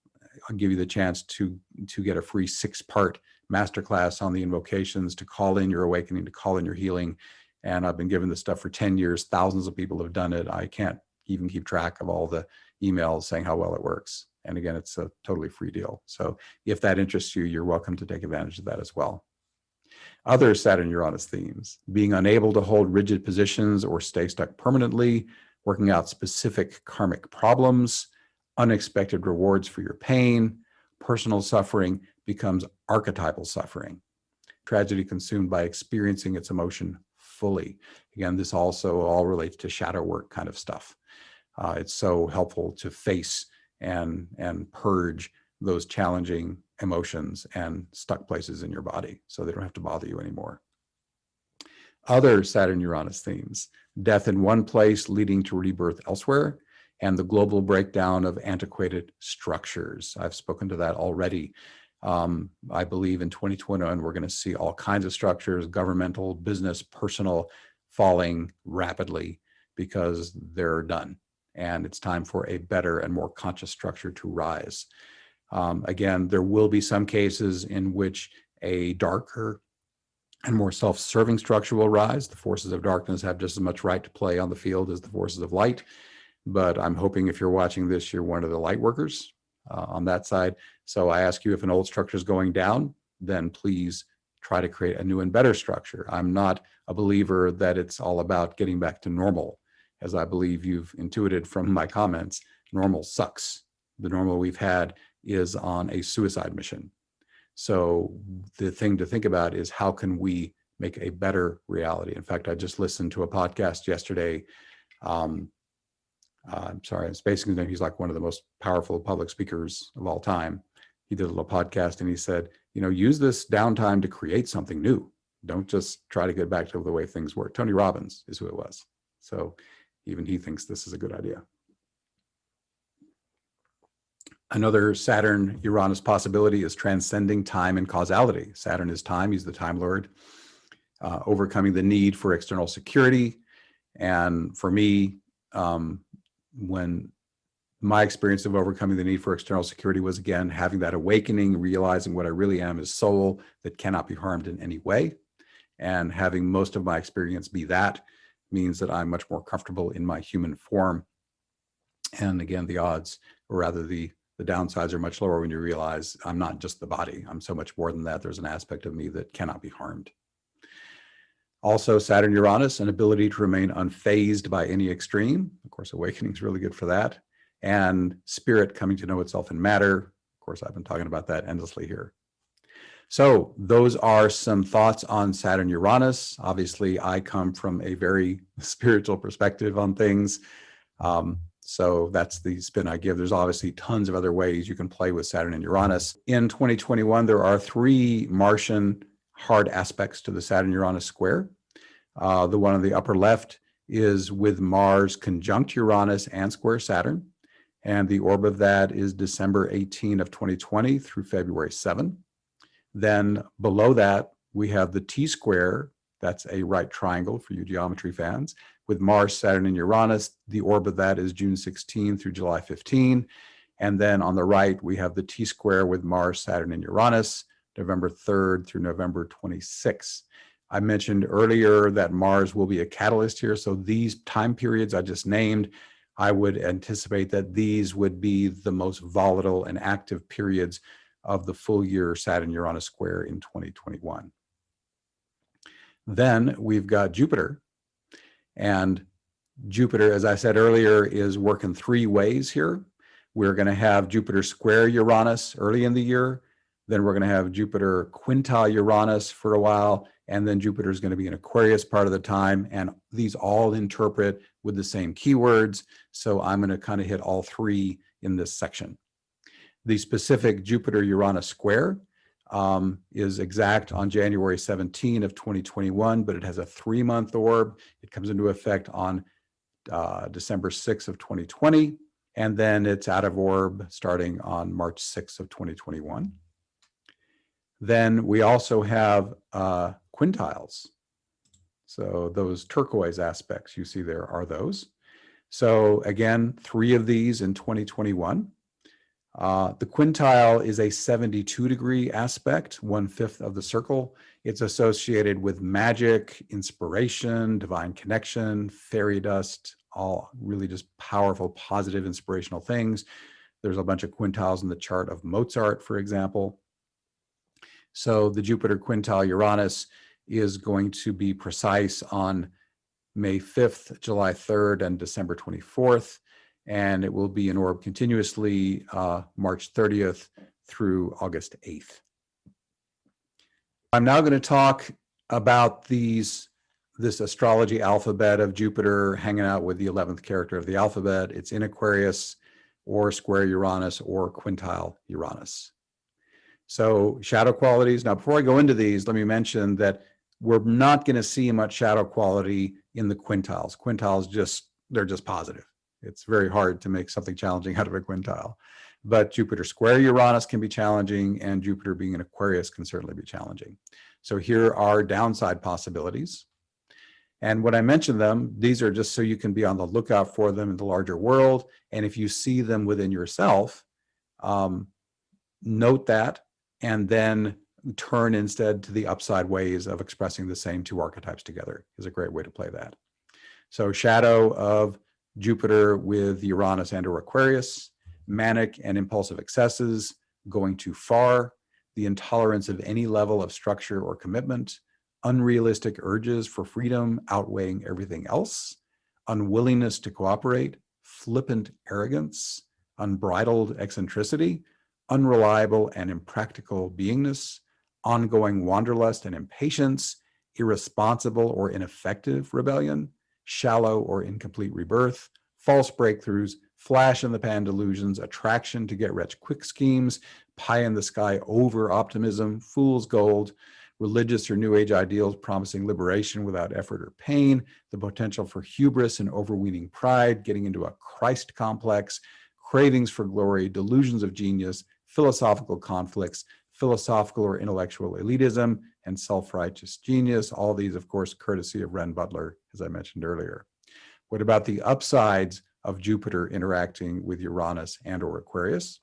give you the chance to get a free 6-part masterclass on the invocations, to call in your awakening, to call in your healing. And I've been given this stuff for 10 years. Thousands of people have done it. I can't even keep track of all the emails saying how well it works. And again, it's a totally free deal. So if that interests you, you're welcome to take advantage of that as well. Other Saturn-Uranus themes: being unable to hold rigid positions or stay stuck permanently, working out specific karmic problems, unexpected rewards for your pain, personal suffering becomes archetypal suffering, tragedy consumed by experiencing its emotion fully. Again, this also all relates to shadow work kind of stuff. It's so helpful to face and purge those challenging emotions and stuck places in your body so they don't have to bother you anymore. Other Saturn-Uranus themes: death in one place leading to rebirth elsewhere, and the global breakdown of antiquated structures. I've spoken to that already. I believe in 2021, we're going to see all kinds of structures, governmental, business, personal, falling rapidly because they're done. And it's time for a better and more conscious structure to rise. Again, there will be some cases in which a darker and more self-serving structure will rise. The forces of darkness have just as much right to play on the field as the forces of light. But I'm hoping if you're watching this, you're one of the light workers on that side. So I ask you, if an old structure is going down, then please try to create a new and better structure. I'm not a believer that it's all about getting back to normal. As I believe you've intuited from my comments, normal sucks. The normal we've had is on a suicide mission. So the thing to think about is, how can we make a better reality? In fact, I just listened to a podcast yesterday. I'm sorry, I'm spacing his name. He's like one of the most powerful public speakers of all time. He did a little podcast and he said, use this downtime to create something new. Don't just try to get back to the way things were. Tony Robbins is who it was. So even he thinks this is a good idea. Another Saturn-Uranus possibility is transcending time and causality. Saturn is time. He's the time lord. Overcoming the need for external security. And for me, when my experience of overcoming the need for external security was, again, having that awakening, realizing what I really am is soul that cannot be harmed in any way. And having most of my experience be that means that I'm much more comfortable in my human form. And again, the odds, or rather the downsides, are much lower when you realize I'm not just the body. I'm so much more than that. There's an aspect of me that cannot be harmed. Also, Saturn-Uranus, an ability to remain unfazed by any extreme. Of course, awakening is really good for that. And spirit coming to know itself in matter. Of course, I've been talking about that endlessly here. So those are some thoughts on Saturn-Uranus. Obviously, I come from a very spiritual perspective on things. So that's the spin I give. There's obviously tons of other ways you can play with Saturn and Uranus. In 2021, there are 3 Martian hard aspects to the Saturn-Uranus square. The one on the upper left is with Mars conjunct Uranus and square Saturn. And the orb of that is December 18 of 2020 through February 7. Then below that, we have the T-square. That's a right triangle for you geometry fans, with Mars, Saturn, and Uranus. The orb of that is June 16 through July 15. And then on the right, we have the T-square with Mars, Saturn, and Uranus, November 3rd through November 26th. I mentioned earlier that Mars will be a catalyst here. So these time periods I just named, I would anticipate that these would be the most volatile and active periods of the full year Saturn-Uranus square in 2021. Then we've got Jupiter. And Jupiter, as I said earlier, is working 3 ways here. We're going to have Jupiter square Uranus early in the year. Then we're going to have Jupiter quintile Uranus for a while. And then Jupiter is going to be in Aquarius part of the time. And these all interpret with the same keywords. So I'm going to kind of hit all 3 in this section. The specific Jupiter-Uranus square is exact on January 17 of 2021, but it has a 3-month orb. It comes into effect on December 6 of 2020, and then it's out of orb starting on March 6 of 2021. Then we also have quintiles. So those turquoise aspects you see there are those. So again, 3 of these in 2021. The quintile is a 72-degree aspect, 1/5 of the circle. It's associated with magic, inspiration, divine connection, fairy dust, all really just powerful, positive, inspirational things. There's a bunch of quintiles in the chart of Mozart, for example. So the Jupiter quintile Uranus is going to be precise on May 5th, July 3rd, and December 24th. And it will be in orb continuously March 30th through August 8th. I'm now going to talk about this astrology alphabet of Jupiter hanging out with the 11th character of the alphabet. It's in Aquarius or square Uranus or quintile Uranus. So shadow qualities. Now, before I go into these, let me mention that we're not going to see much shadow quality in the quintiles. Quintiles they're just positive. It's very hard to make something challenging out of a quintile. But Jupiter square Uranus can be challenging, and Jupiter being in Aquarius can certainly be challenging. So here are downside possibilities. And when I mention them, these are just so you can be on the lookout for them in the larger world. And if you see them within yourself, note that, and then turn instead to the upside ways of expressing the same 2 archetypes together is a great way to play that. So shadow of Jupiter with Uranus and or Aquarius, manic and impulsive excesses, going too far, the intolerance of any level of structure or commitment, unrealistic urges for freedom outweighing everything else, unwillingness to cooperate, flippant arrogance, unbridled eccentricity, unreliable and impractical beingness, ongoing wanderlust and impatience, irresponsible or ineffective rebellion, shallow or incomplete rebirth, false breakthroughs, flash in the pan delusions, attraction to get rich quick schemes, pie in the sky over optimism, fool's gold, religious or new age ideals promising liberation without effort or pain, the potential for hubris and overweening pride, getting into a Christ complex, cravings for glory, delusions of genius, philosophical conflicts, philosophical or intellectual elitism, and self-righteous genius. All these, of course, courtesy of Ren Butler, as I mentioned earlier. What about the upsides of Jupiter interacting with Uranus and or Aquarius?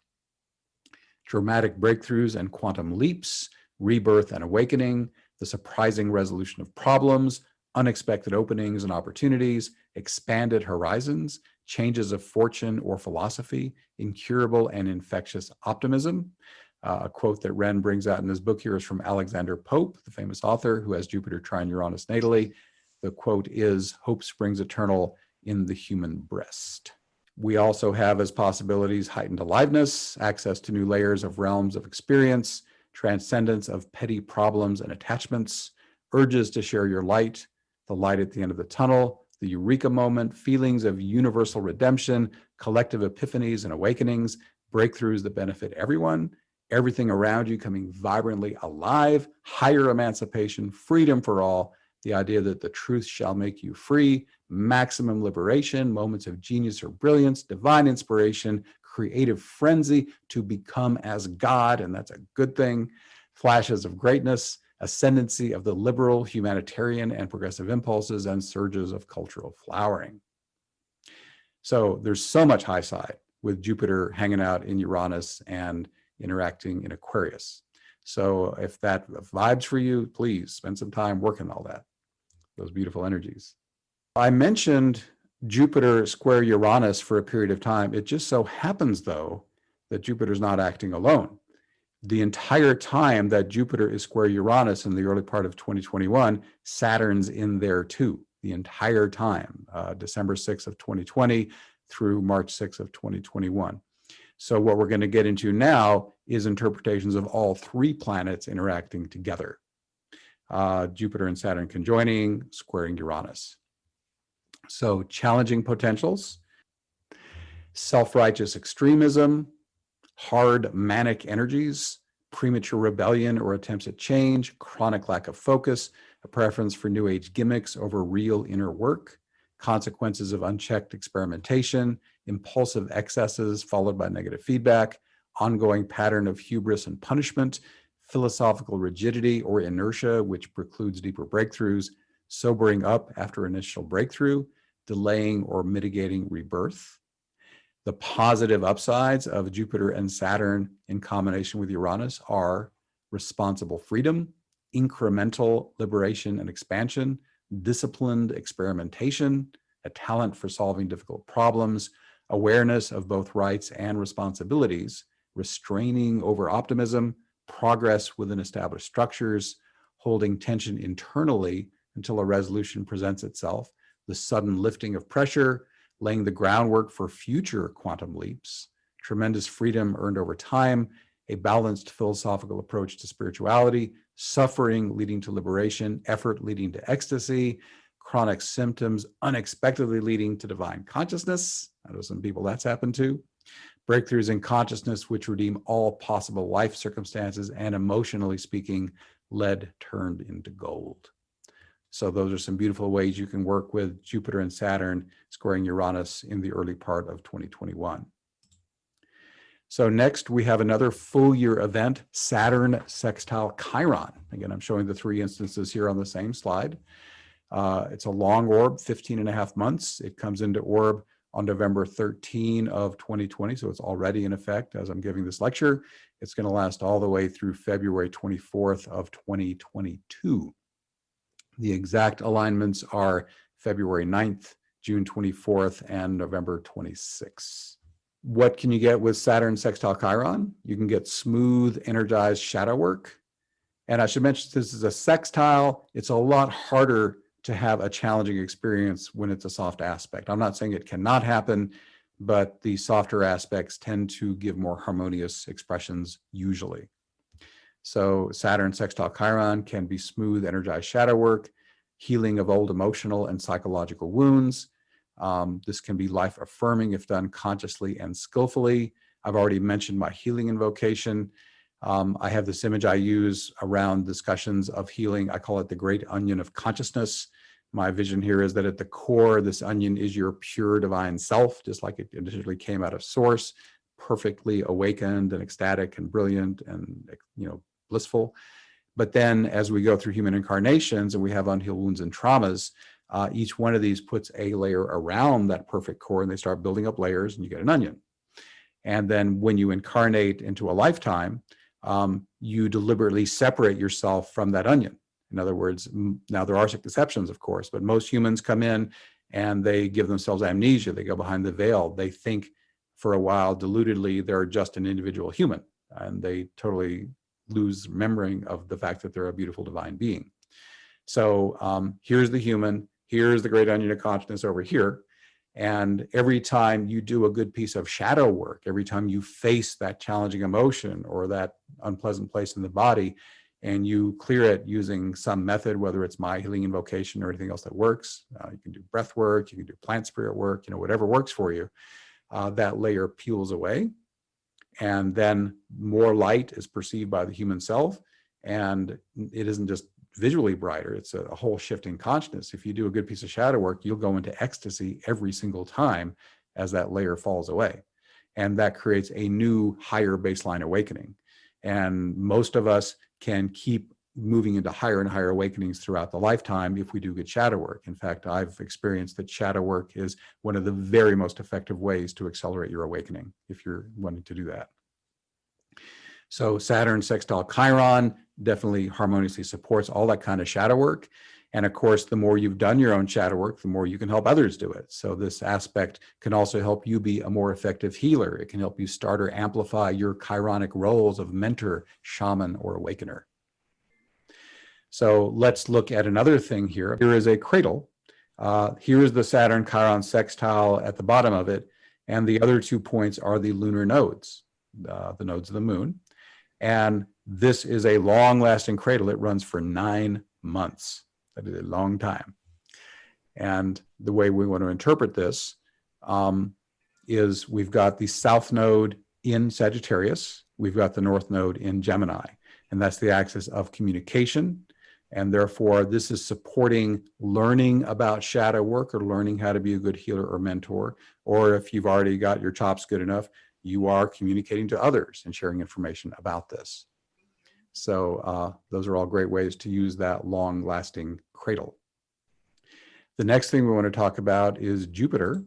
Dramatic breakthroughs and quantum leaps, rebirth and awakening, the surprising resolution of problems, unexpected openings and opportunities, expanded horizons, changes of fortune or philosophy, incurable and infectious optimism. A quote that Ren brings out in his book here is from Alexander Pope, the famous author who has Jupiter trine Uranus natally. The quote is, "Hope springs eternal in the human breast." We also have as possibilities heightened aliveness, access to new layers of realms of experience, transcendence of petty problems and attachments, urges to share your light, the light at the end of the tunnel, the eureka moment, feelings of universal redemption, collective epiphanies and awakenings, breakthroughs that benefit everyone, everything around you coming vibrantly alive, higher emancipation, freedom for all, the idea that the truth shall make you free, maximum liberation, moments of genius or brilliance, divine inspiration, creative frenzy to become as God, and that's a good thing, flashes of greatness, ascendancy of the liberal, humanitarian, and progressive impulses, and surges of cultural flowering. So there's so much high side with Jupiter hanging out in Uranus and interacting in Aquarius. So if that vibes for you, please spend some time working all that, those beautiful energies. I mentioned Jupiter square Uranus for a period of time. It just so happens, though, that Jupiter's not acting alone. The entire time that Jupiter is square Uranus in the early part of 2021, Saturn's in there too, the entire time, December 6th of 2020 through March 6th of 2021. So what we're going to get into now is interpretations of all 3 planets interacting together. Jupiter and Saturn conjoining, squaring Uranus. So challenging potentials, self-righteous extremism, hard manic energies, premature rebellion or attempts at change, chronic lack of focus, a preference for new age gimmicks over real inner work, consequences of unchecked experimentation, impulsive excesses followed by negative feedback, ongoing pattern of hubris and punishment, philosophical rigidity or inertia, which precludes deeper breakthroughs, sobering up after initial breakthrough, delaying or mitigating rebirth. The positive upsides of Jupiter and Saturn in combination with Uranus are responsible freedom, incremental liberation and expansion, disciplined experimentation, a talent for solving difficult problems, awareness of both rights and responsibilities, restraining over optimism, progress within established structures, holding tension internally until a resolution presents itself, the sudden lifting of pressure, laying the groundwork for future quantum leaps, tremendous freedom earned over time, a balanced philosophical approach to spirituality, suffering leading to liberation, effort leading to ecstasy, chronic symptoms unexpectedly leading to divine consciousness. I know some people that's happened to. Breakthroughs in consciousness which redeem all possible life circumstances and, emotionally speaking, lead turned into gold. So those are some beautiful ways you can work with Jupiter and Saturn squaring Uranus in the early part of 2021. So next we have another full year event, Saturn sextile Chiron. Again, I'm showing the three instances here on the same slide. It's a long orb, 15.5 months. It comes into orb on November 13 of 2020. So it's already in effect as I'm giving this lecture. It's going to last all the way through February 24th of 2022. The exact alignments are February 9th, June 24th, and November 26th. What can you get with Saturn sextile Chiron? You can get smooth, energized shadow work. And I should mention, this is a sextile. It's a lot harder to have a challenging experience when it's a soft aspect. I'm not saying it cannot happen, but the softer aspects tend to give more harmonious expressions usually. So Saturn sextile Chiron can be smooth, energized shadow work, healing of old emotional and psychological wounds. This can be life affirming if done consciously and skillfully. I've already mentioned my healing invocation. I have this image I use around discussions of healing. I call it the great onion of consciousness. My vision here is that at the core, this onion is your pure divine self, just like it initially came out of source, perfectly awakened and ecstatic and brilliant and, blissful. But then as we go through human incarnations and we have unhealed wounds and traumas, each one of these puts a layer around that perfect core, and they start building up layers and you get an onion. And then when you incarnate into a lifetime, you deliberately separate yourself from that onion. In other words, now there are exceptions, of course, but most humans come in and they give themselves amnesia. They go behind the veil. They think for a while, deludedly, they're just an individual human, and they totally lose remembering of the fact that they're a beautiful divine being. So here's the human, here's the great onion of consciousness over here. And every time you do a good piece of shadow work, every time you face that challenging emotion or that unpleasant place in the body, and you clear it using some method, whether it's my healing invocation or anything else that works, you can do breath work, you can do plant spirit work, whatever works for you, that layer peels away. And then more light is perceived by the human self. And it isn't just visually brighter, it's a whole shift in consciousness. If you do a good piece of shadow work, you'll go into ecstasy every single time as that layer falls away. And that creates a new higher baseline awakening. And most of us can keep moving into higher and higher awakenings throughout the lifetime if we do good shadow work. In fact, I've experienced that shadow work is one of the very most effective ways to accelerate your awakening if you're wanting to do that. So Saturn sextile Chiron definitely harmoniously supports all that kind of shadow work. And of course, the more you've done your own shadow work, the more you can help others do it. So this aspect can also help you be a more effective healer. It can help you start or amplify your chironic roles of mentor, shaman, or awakener. So let's look at another thing here. Here is a cradle. Here is the Saturn Chiron sextile at the bottom of it. And the other 2 points are the lunar nodes, the nodes of the moon. And this is a long-lasting cradle. It runs for 9 months. That is a long time. And the way we want to interpret this is we've got the south node in Sagittarius. We've got the north node in Gemini. And that's the axis of communication. And therefore, this is supporting learning about shadow work or learning how to be a good healer or mentor. Or if you've already got your chops good enough, you are communicating to others and sharing information about this. So those are all great ways to use that long-lasting cradle. The next thing we want to talk about is Jupiter.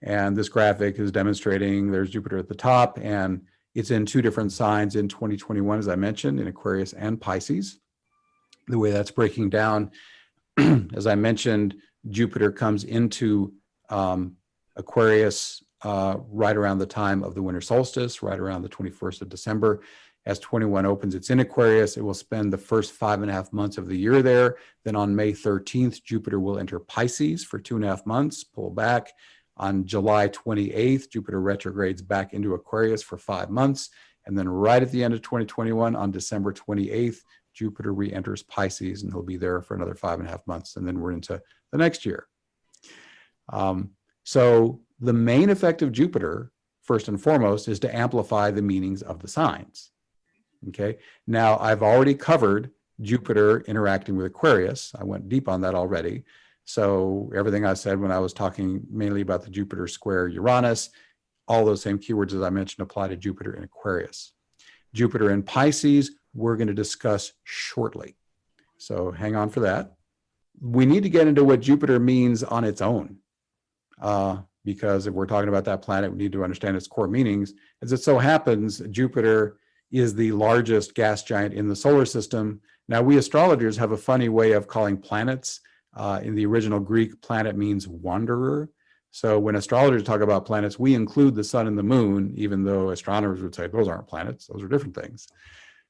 And this graphic is demonstrating there's Jupiter at the top, and it's in two different signs in 2021, as I mentioned, in Aquarius and Pisces. The way that's breaking down, as I mentioned, Jupiter comes into Aquarius right around the time of the winter solstice, right around the 21st of December. As 21 opens, it's in Aquarius. It will spend the first 5.5 months of the year there. Then on May 13th, Jupiter will enter Pisces for 2.5 months, pull back. On July 28th, Jupiter retrogrades back into Aquarius for 5 months. And then right at the end of 2021, on December 28th, Jupiter re-enters Pisces, and he'll be there for another 5.5 months. And then we're into the next year. So the main effect of Jupiter, first and foremost, is to amplify the meanings of the signs. Okay. Now, I've already covered Jupiter interacting with Aquarius. I went deep on that already. So everything I said when I was talking mainly about the Jupiter square Uranus, all those same keywords as I mentioned apply to Jupiter in Aquarius. Jupiter in Pisces, we're going to discuss shortly. So hang on for that. We need to get into what Jupiter means on its own. Because if we're talking about that planet, we need to understand its core meanings. As it so happens, Jupiter is the largest gas giant in the solar system. Now, we astrologers have a funny way of calling planets. In the original Greek, planet means wanderer. So when astrologers talk about planets, we include the sun and the moon, even though astronomers would say those aren't planets, those are different things.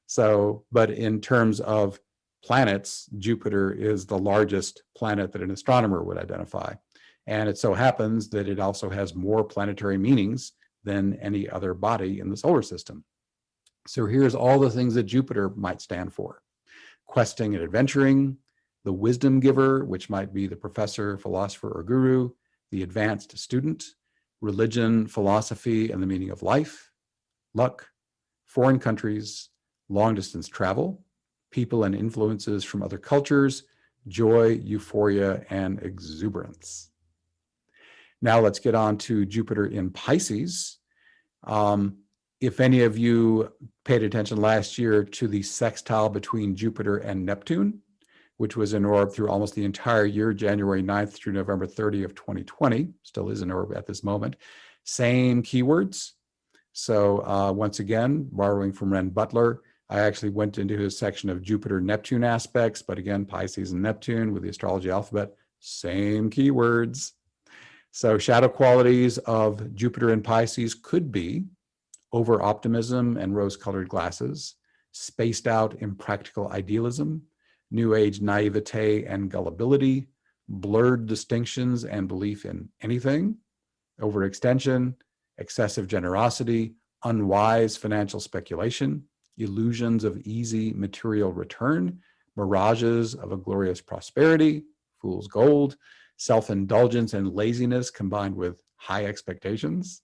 So, but in terms of planets, Jupiter is the largest planet that an astronomer would identify. And it so happens that it also has more planetary meanings than any other body in the solar system. So here's all the things that Jupiter might stand for: questing and adventuring, the wisdom giver, which might be the professor, philosopher, or guru, the advanced student, religion, philosophy, and the meaning of life, luck, foreign countries, long-distance travel, people and influences from other cultures, joy, euphoria, and exuberance. Now let's get on to Jupiter in Pisces. If any of you paid attention last year to the sextile between Jupiter and Neptune, which was in orb through almost the entire year, January 9th through November 30 of 2020, still is in orb at this moment, same keywords. So once again, borrowing from Ren Butler, I actually went into his section of Jupiter-Neptune aspects, but again, Pisces and Neptune with the astrology alphabet, same keywords. So shadow qualities of Jupiter in Pisces could be over-optimism and rose-colored glasses, spaced out impractical idealism, new age naivete and gullibility, blurred distinctions and belief in anything, overextension, excessive generosity, unwise financial speculation, illusions of easy material return, mirages of a glorious prosperity, fool's gold, self-indulgence and laziness combined with high expectations,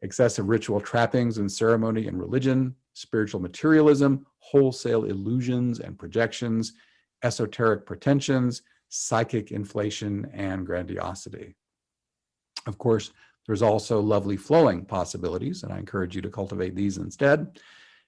excessive ritual trappings and ceremony and religion, spiritual materialism, wholesale illusions and projections, esoteric pretensions, psychic inflation, and grandiosity. Of course, there's also lovely flowing possibilities, and I encourage you to cultivate these instead.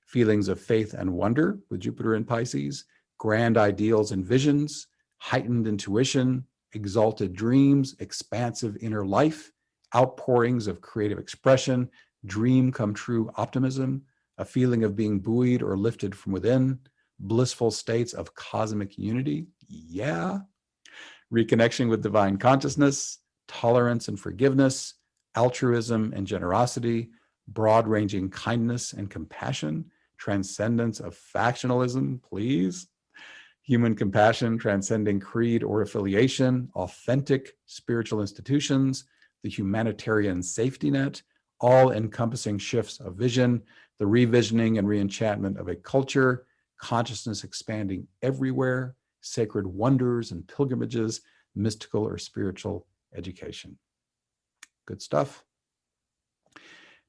Feelings of faith and wonder with Jupiter in Pisces, grand ideals and visions, heightened intuition, exalted dreams, expansive inner life, outpourings of creative expression, dream come true optimism, a feeling of being buoyed or lifted from within, blissful states of cosmic unity, yeah, reconnection with divine consciousness, tolerance and forgiveness, altruism and generosity, broad-ranging kindness and compassion, transcendence of factionalism, please, human compassion transcending creed or affiliation, authentic spiritual institutions, the humanitarian safety net, all-encompassing shifts of vision, the revisioning and reenchantment of a culture, consciousness expanding everywhere, sacred wonders and pilgrimages, mystical or spiritual education. Good stuff.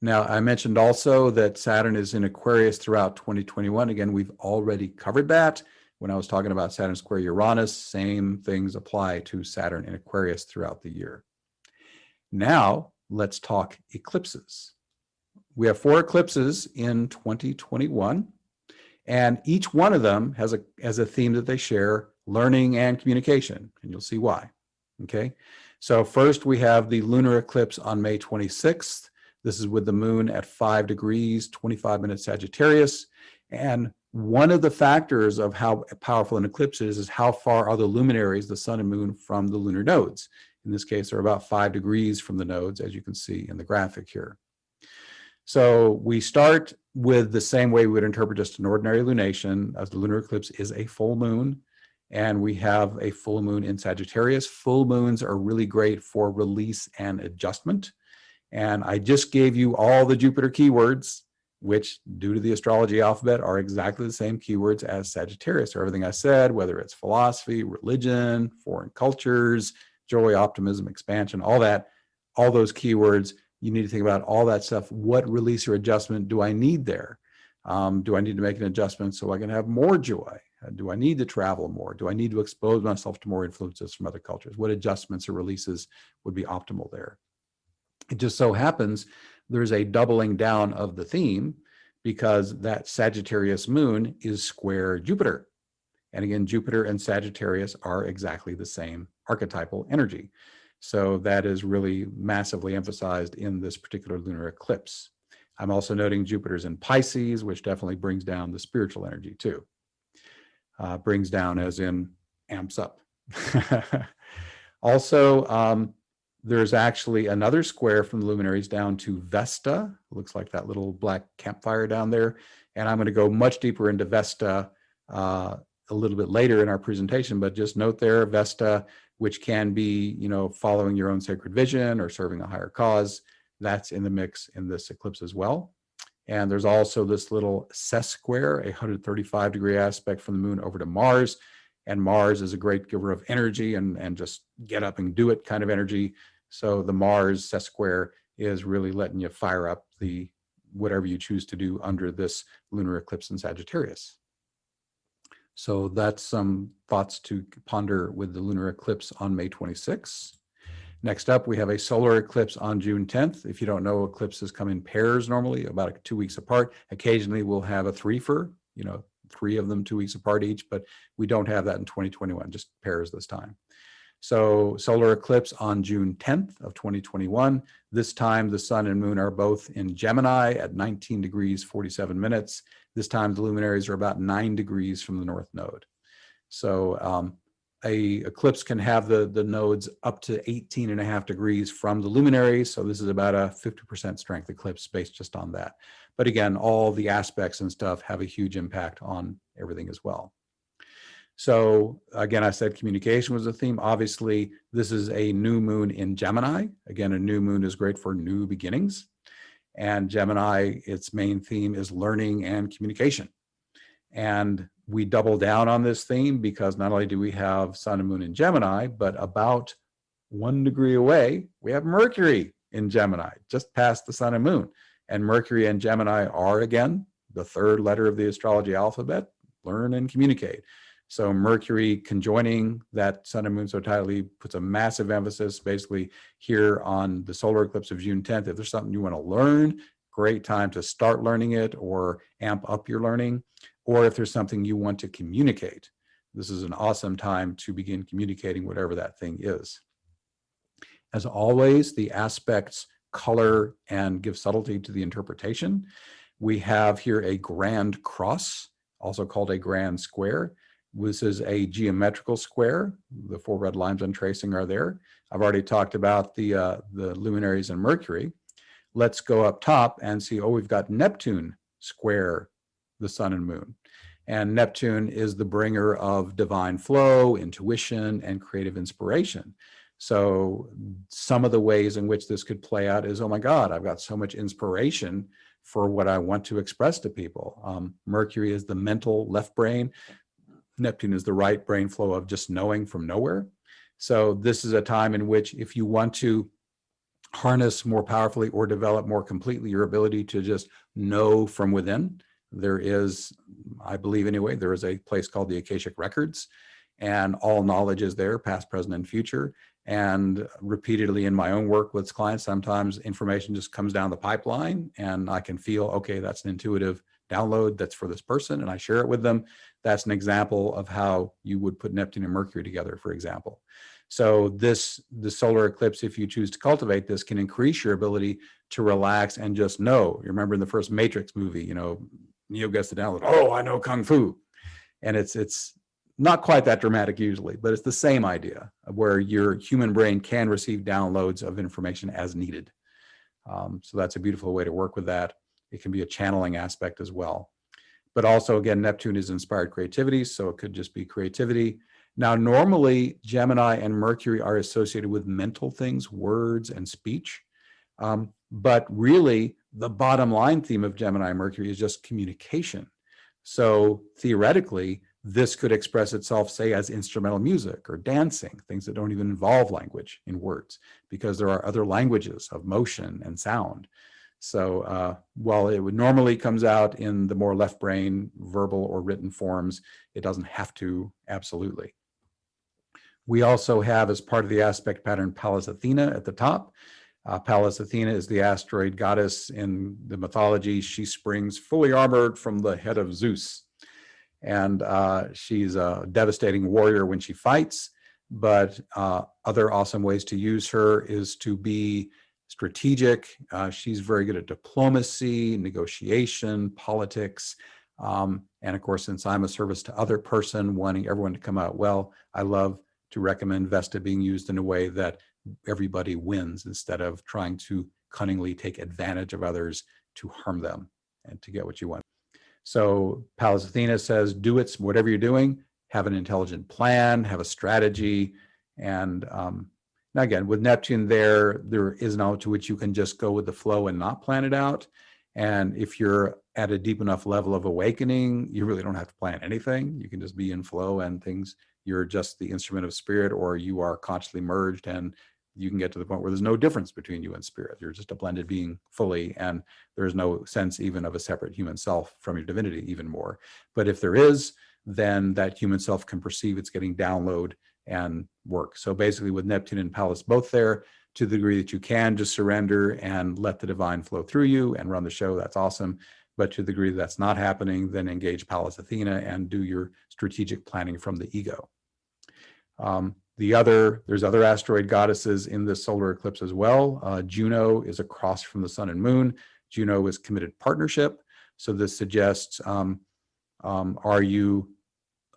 Now, I mentioned also that Saturn is in Aquarius throughout 2021. Again, we've already covered that. When I was talking about Saturn square Uranus, same things apply to Saturn in Aquarius throughout the year. Now, let's talk eclipses. We have 4 eclipses in 2021, And each one of them has a theme that they share, learning and communication, and you'll see why. Okay, so first we have the lunar eclipse on May 26th. This is with the moon at 5 degrees, 25 minutes Sagittarius. And one of the factors of how powerful an eclipse is how far are the luminaries, the sun and moon, from the lunar nodes. In this case, they're about 5 degrees from the nodes, as you can see in the graphic here. So we start with the same way we would interpret just an ordinary lunation, as the lunar eclipse is a full moon, and we have a full moon in Sagittarius. Full moons are really great for release and adjustment. And I just gave you all the Jupiter keywords, which due to the astrology alphabet are exactly the same keywords as Sagittarius. So everything I said, whether it's philosophy, religion, foreign cultures, joy, optimism, expansion, all that, all those keywords, you need to think about all that stuff. What release or adjustment do I need there? Do I need to make an adjustment so I can have more joy? Do I need to travel more? Do I need to expose myself to more influences from other cultures? What adjustments or releases would be optimal there? It just so happens there's a doubling down of the theme because that Sagittarius moon is square Jupiter. And again, Jupiter and Sagittarius are exactly the same archetypal energy. So that is really massively emphasized in this particular lunar eclipse. I'm also noting Jupiter's in Pisces, which definitely brings down the spiritual energy too. Brings down as in amps up. Also, there's actually another square from the luminaries down to Vesta. Looks like that little black campfire down there. And I'm going to go much deeper into Vesta a little bit later in our presentation, but just note there, Vesta, which can be, following your own sacred vision or serving a higher cause. That's in the mix in this eclipse as well. And there's also this little sesquare, a 135-degree aspect from the moon over to Mars. And Mars is a great giver of energy and just get up and do it kind of energy. So the Mars sesquare is really letting you fire up the whatever you choose to do under this lunar eclipse in Sagittarius. So that's some thoughts to ponder with the lunar eclipse on May 26th. Next up, we have a solar eclipse on June 10th. If you don't know, eclipses come in pairs normally, about 2 weeks apart. Occasionally, we'll have a threefer, 3 of them 2 weeks apart each, but we don't have that in 2021, just pairs this time. So solar eclipse on June 10th of 2021. This time, the sun and moon are both in Gemini at 19 degrees, 47 minutes. This time, the luminaries are about 9 degrees from the north node. So a eclipse can have the nodes up to 18.5 degrees from the luminaries. So this is about a 50% strength eclipse based just on that. But again, all the aspects and stuff have a huge impact on everything as well. So again, I said communication was a theme. Obviously, this is a new moon in Gemini. Again, a new moon is great for new beginnings. And Gemini, its main theme is learning and communication. And we double down on this theme because not only do we have sun and moon in Gemini, but about 1 degree away, we have Mercury in Gemini, just past the sun and moon. And Mercury and Gemini are, again, the 3rd letter of the astrology alphabet, learn and communicate. So Mercury conjoining that sun and moon so tightly puts a massive emphasis basically here on the solar eclipse of June 10th. If there's something you want to learn, great time to start learning it or amp up your learning. Or if there's something you want to communicate, this is an awesome time to begin communicating whatever that thing is. As always, the aspects color and give subtlety to the interpretation. We have here a grand cross, also called a grand square. This is a geometrical square. The 4 red lines I'm tracing are there. I've already talked about the luminaries and Mercury. Let's go up top and see, we've got Neptune square the sun and moon. And Neptune is the bringer of divine flow, intuition, and creative inspiration. So some of the ways in which this could play out is, oh my God, I've got so much inspiration for what I want to express to people. Mercury is the mental left brain. Neptune is the right brain flow of just knowing from nowhere. So this is a time in which if you want to harness more powerfully or develop more completely your ability to just know from within, there is, I believe anyway, there is a place called the Akashic Records, and all knowledge is there, past, present, and future. And repeatedly in my own work with clients, sometimes information just comes down the pipeline and I can feel, okay, that's an intuitive download that's for this person and I share it with them, that's an example of how you would put Neptune and Mercury together, for example. So the solar eclipse, if you choose to cultivate this, can increase your ability to relax and just know. You remember in the first Matrix movie, you know, Neo gets the download, oh, I know Kung Fu. And it's not quite that dramatic usually, but it's the same idea of where your human brain can receive downloads of information as needed. So that's a beautiful way to work with that. It can be a channeling aspect as well. But also, again, Neptune is inspired creativity, so it could just be creativity. Now, normally, Gemini and Mercury are associated with mental things, words and speech. But really, the bottom line theme of Gemini and Mercury is just communication. So theoretically, this could express itself, say, as instrumental music or dancing, things that don't even involve language in words, because there are other languages of motion and sound. So while it would normally comes out in the more left brain, verbal or written forms, it doesn't have to absolutely. We also have, as part of the aspect pattern, Pallas Athena at the top. Pallas Athena is the asteroid goddess in the mythology. She springs fully armored from the head of Zeus. And she's a devastating warrior when she fights, but other awesome ways to use her is to be strategic. She's very good at diplomacy, negotiation, politics. And of course, since I'm a service to other person, wanting everyone to come out well, I love to recommend Vesta being used in a way that everybody wins instead of trying to cunningly take advantage of others to harm them and to get what you want. So Pallas Athena says, do it, whatever you're doing, have an intelligent plan, have a strategy. And now again, with Neptune there is knowledge to which you can just go with the flow and not plan it out. And if you're at a deep enough level of awakening, you really don't have to plan anything. You can just be in flow and things, you're just the instrument of spirit, or you are consciously merged, and you can get to the point where there's no difference between you and spirit. You're just a blended being fully, and there's no sense even of a separate human self from your divinity even more. But if there is, then that human self can perceive it's getting download and work. So basically with Neptune and Pallas both there, to the degree that you can just surrender and let the divine flow through you and run the show, that's awesome. But to the degree that's not happening, then engage Pallas Athena and do your strategic planning from the ego. There's other asteroid goddesses in this solar eclipse as well. Juno is across from the sun and moon. Juno is committed partnership. So this suggests, are you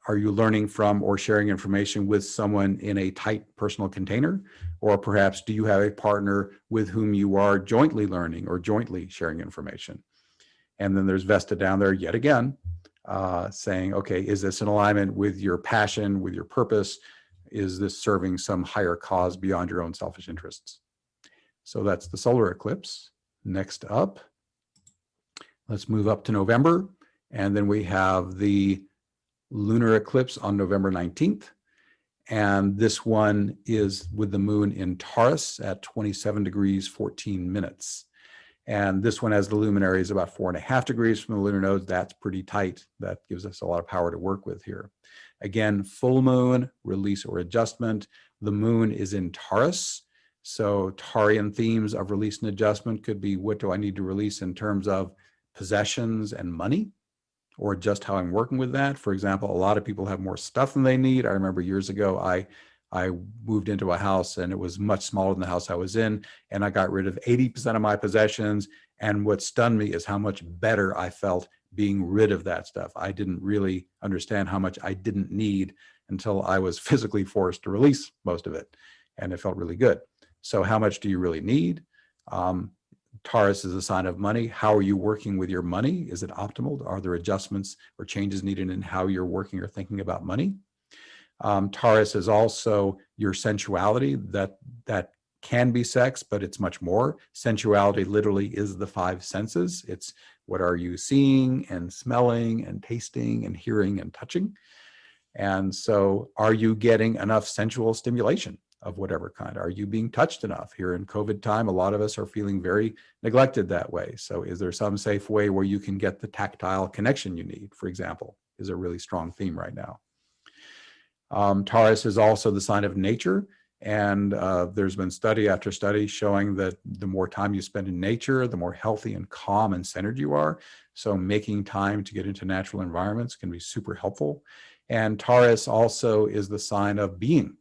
learning from or sharing information with someone in a tight personal container? Or perhaps do you have a partner with whom you are jointly learning or jointly sharing information? And then there's Vesta down there yet again, saying, okay, is this in alignment with your passion, with your purpose? Is this serving some higher cause beyond your own selfish interests? So that's the solar eclipse. Next up, let's move up to November. And then we have the lunar eclipse on November 19th. And this one is with the moon in Taurus at 27 degrees, 14 minutes. And this one has the luminaries about 4.5 degrees from the lunar nodes. That's pretty tight. That gives us a lot of power to work with here. Again, full moon, release or adjustment. The moon is in Taurus. So Taurian themes of release and adjustment could be, what do I need to release in terms of possessions and money, or just how I'm working with that? For example, a lot of people have more stuff than they need. I remember years ago, I moved into a house and it was much smaller than the house I was in, and I got rid of 80% of my possessions. And what stunned me is how much better I felt being rid of that stuff. I didn't really understand how much I didn't need until I was physically forced to release most of it. And it felt really good. So how much do you really need? Taurus is a sign of money. How are you working with your money? Is it optimal? Are there adjustments or changes needed in how you're working or thinking about money? Taurus is also your sensuality. That can be sex, but it's much more. Sensuality literally is the 5 senses. It's what are you seeing and smelling and tasting and hearing and touching. And so are you getting enough sensual stimulation of whatever kind? Are you being touched enough? Here in COVID time, a lot of us are feeling very neglected that way. So is there some safe way where you can get the tactile connection you need, for example, is a really strong theme right now. Taurus is also the sign of nature. And there's been study after study showing that the more time you spend in nature, the more healthy and calm and centered you are. So making time to get into natural environments can be super helpful. And Taurus also is the sign of being.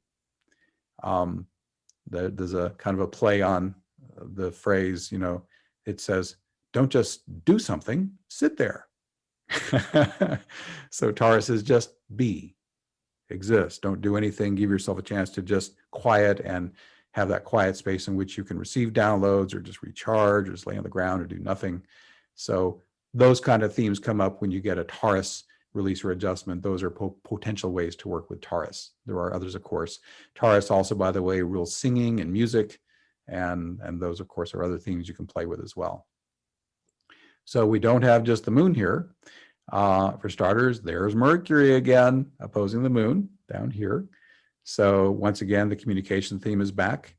There's a kind of a play on the phrase, you know, it says, don't just do something, sit there. So Taurus is just be, exist, don't do anything, give yourself a chance to just quiet and have that quiet space in which you can receive downloads or just recharge or just lay on the ground or do nothing. So those kind of themes come up when you get a Taurus release or adjustment. Those are potential ways to work with Taurus. There are others, of course. Taurus also, by the way, rules singing and music, and those, of course, are other themes you can play with as well. So we don't have just the moon here. For starters, there's Mercury again, opposing the moon down here. So once again, the communication theme is back.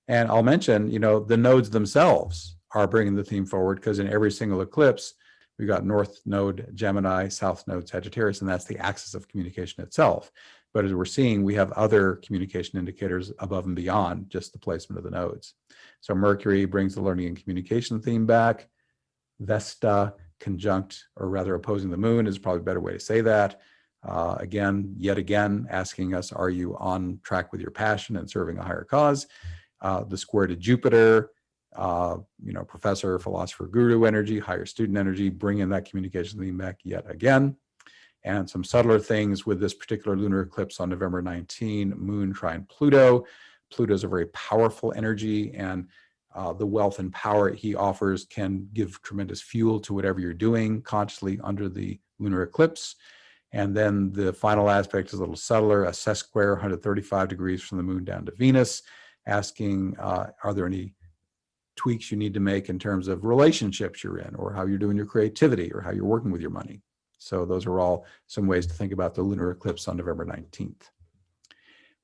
And I'll mention, you know, the nodes themselves are bringing the theme forward, because in every single eclipse, we've got North Node Gemini, South Node Sagittarius, and that's the axis of communication itself. But as we're seeing, we have other communication indicators above and beyond just the placement of the nodes. So Mercury brings the learning and communication theme back. Vesta conjunct, or rather opposing the moon, is probably a better way to say that. Yet again, asking us, are you on track with your passion and serving a higher cause? The square to Jupiter, you know, professor, philosopher, guru energy, higher student energy, bring in that communication theme back yet again. And some subtler things with this particular lunar eclipse on November 19, moon trine Pluto. Pluto is a very powerful energy, and the wealth and power he offers can give tremendous fuel to whatever you're doing consciously under the lunar eclipse. And then the final aspect is a little subtler, a sesquare, 135 degrees from the moon down to Venus, asking, are there any tweaks you need to make in terms of relationships you're in, or how you're doing your creativity, or how you're working with your money? So those are all some ways to think about the lunar eclipse on November 19th.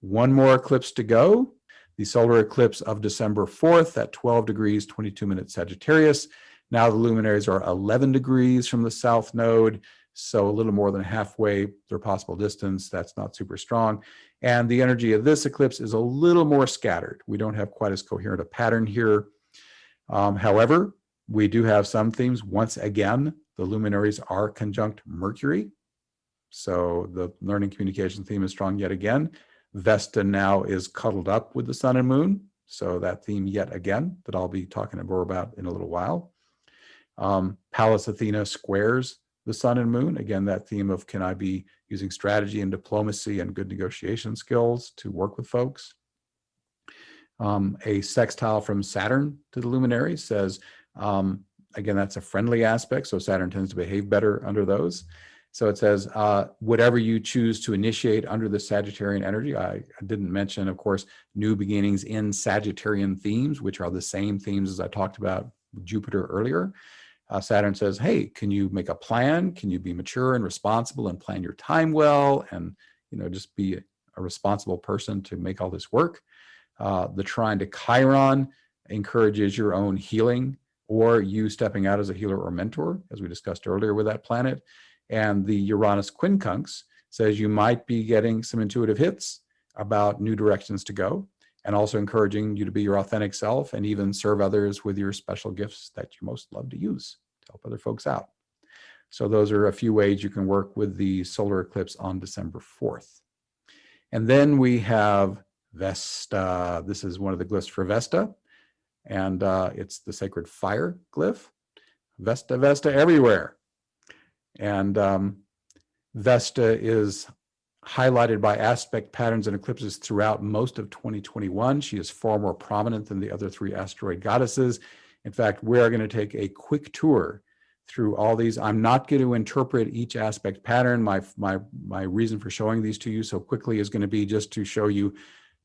One more eclipse to go. The solar eclipse of December 4th at 12 degrees, 22 minutes Sagittarius. Now the luminaries are 11 degrees from the south node, so a little more than halfway their possible distance. That's not super strong. And the energy of this eclipse is a little more scattered. We don't have quite as coherent a pattern here. However, we do have some themes. Once again, the luminaries are conjunct Mercury. So the learning communication theme is strong yet again. Vesta now is cuddled up with the sun and moon. So that theme yet again that I'll be talking more about in a little while. Pallas Athena squares the sun and moon. Again, that theme of, can I be using strategy and diplomacy and good negotiation skills to work with folks? A sextile from Saturn to the luminary says, again, that's a friendly aspect. So Saturn tends to behave better under those. So it says, whatever you choose to initiate under the Sagittarian energy. I didn't mention, of course, new beginnings in Sagittarian themes, which are the same themes as I talked about with Jupiter earlier. Saturn says, hey, can you make a plan? Can you be mature and responsible and plan your time well? And, you know, just be a responsible person to make all this work. The trine to Chiron encourages your own healing, or you stepping out as a healer or mentor, as we discussed earlier with that planet. And the Uranus quincunx says you might be getting some intuitive hits about new directions to go, and also encouraging you to be your authentic self and even serve others with your special gifts that you most love to use to help other folks out. So those are a few ways you can work with the solar eclipse on December 4th. And then we have Vesta. This is one of the glyphs for Vesta, and it's the sacred fire glyph. Vesta, Vesta everywhere. And Vesta is highlighted by aspect patterns and eclipses throughout most of 2021. She is far more prominent than the other three asteroid goddesses. In fact, we are going to take a quick tour through all these. I'm not going to interpret each aspect pattern. My reason for showing these to you so quickly is going to be just to show you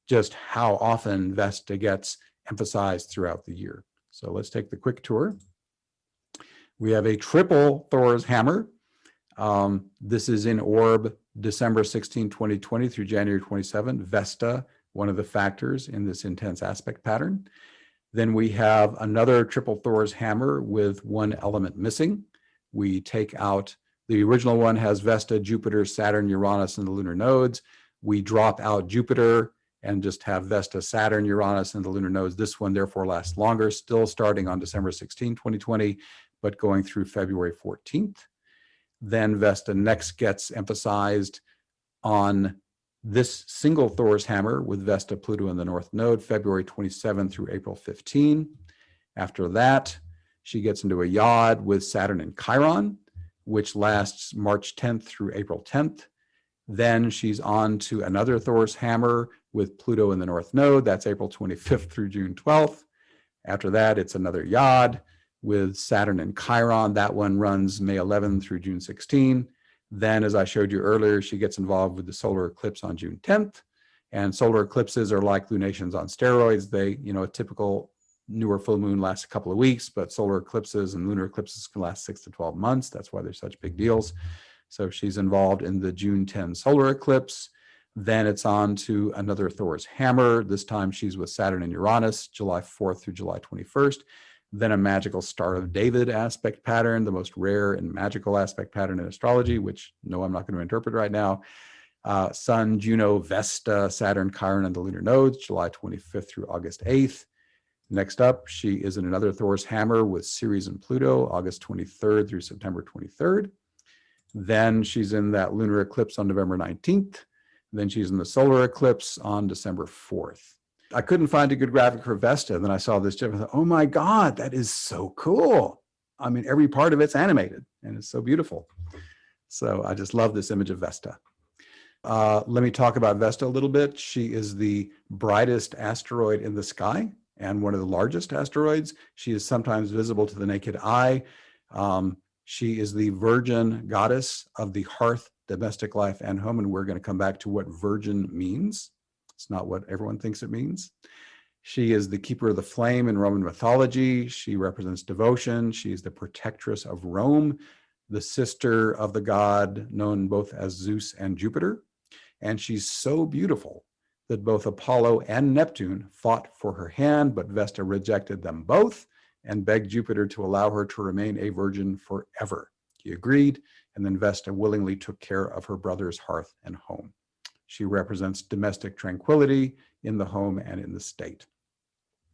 just how often Vesta gets emphasized throughout the year. So let's take the quick tour. We have a triple Thor's hammer. This is in orb December 16, 2020 through January 27. Vesta, one of the factors in this intense aspect pattern. Then we have another triple Thor's hammer with one element missing. We take out, the original one has Vesta, Jupiter, Saturn, Uranus, and the lunar nodes. We drop out Jupiter and just have Vesta, Saturn, Uranus, and the lunar nodes. This one therefore lasts longer, still starting on December 16, 2020, but going through February 14th. Then Vesta next gets emphasized on this single Thor's hammer with Vesta, Pluto in the North Node, February 27 through April 15. After that, she gets into a yod with Saturn and Chiron, which lasts March 10th through April 10th. Then she's on to another Thor's hammer with Pluto in the North Node. That's April 25th through June 12th. After that, it's another yod with Saturn and Chiron. That one runs May 11 through June 16. Then, as I showed you earlier, she gets involved with the solar eclipse on June 10th. And solar eclipses are like lunations on steroids. They, a typical new or full moon lasts a couple of weeks, but solar eclipses and lunar eclipses can last 6 to 12 months. That's why they're such big deals. So she's involved in the June 10 solar eclipse. Then it's on to another Thor's hammer. This time she's with Saturn and Uranus, July 4th through July 21st. Then a magical Star of David aspect pattern, the most rare and magical aspect pattern in astrology, which no, I'm not going to interpret right now. Sun, Juno, Vesta, Saturn, Chiron, and the lunar nodes, July 25th through August 8th. Next up, she is in another Thor's hammer with Ceres and Pluto, August 23rd through September 23rd. Then she's in that lunar eclipse on November 19th. Then she's in the solar eclipse on December 4th. I couldn't find a good graphic for Vesta. Then I saw this gif and thought, oh my God, that is so cool. I mean, every part of it's animated and it's so beautiful. So I just love this image of Vesta. Let me talk about Vesta a little bit. She is the brightest asteroid in the sky and one of the largest asteroids. She is sometimes visible to the naked eye. She is the virgin goddess of the hearth, domestic life, and home. And we're going to come back to what virgin means. It's not what everyone thinks it means. She is the keeper of the flame in Roman mythology. She represents devotion. She is the protectress of Rome, the sister of the god known both as Zeus and Jupiter. And she's so beautiful that both Apollo and Neptune fought for her hand, but Vesta rejected them both and begged Jupiter to allow her to remain a virgin forever. He agreed, and then Vesta willingly took care of her brother's hearth and home. She represents domestic tranquility in the home and in the state.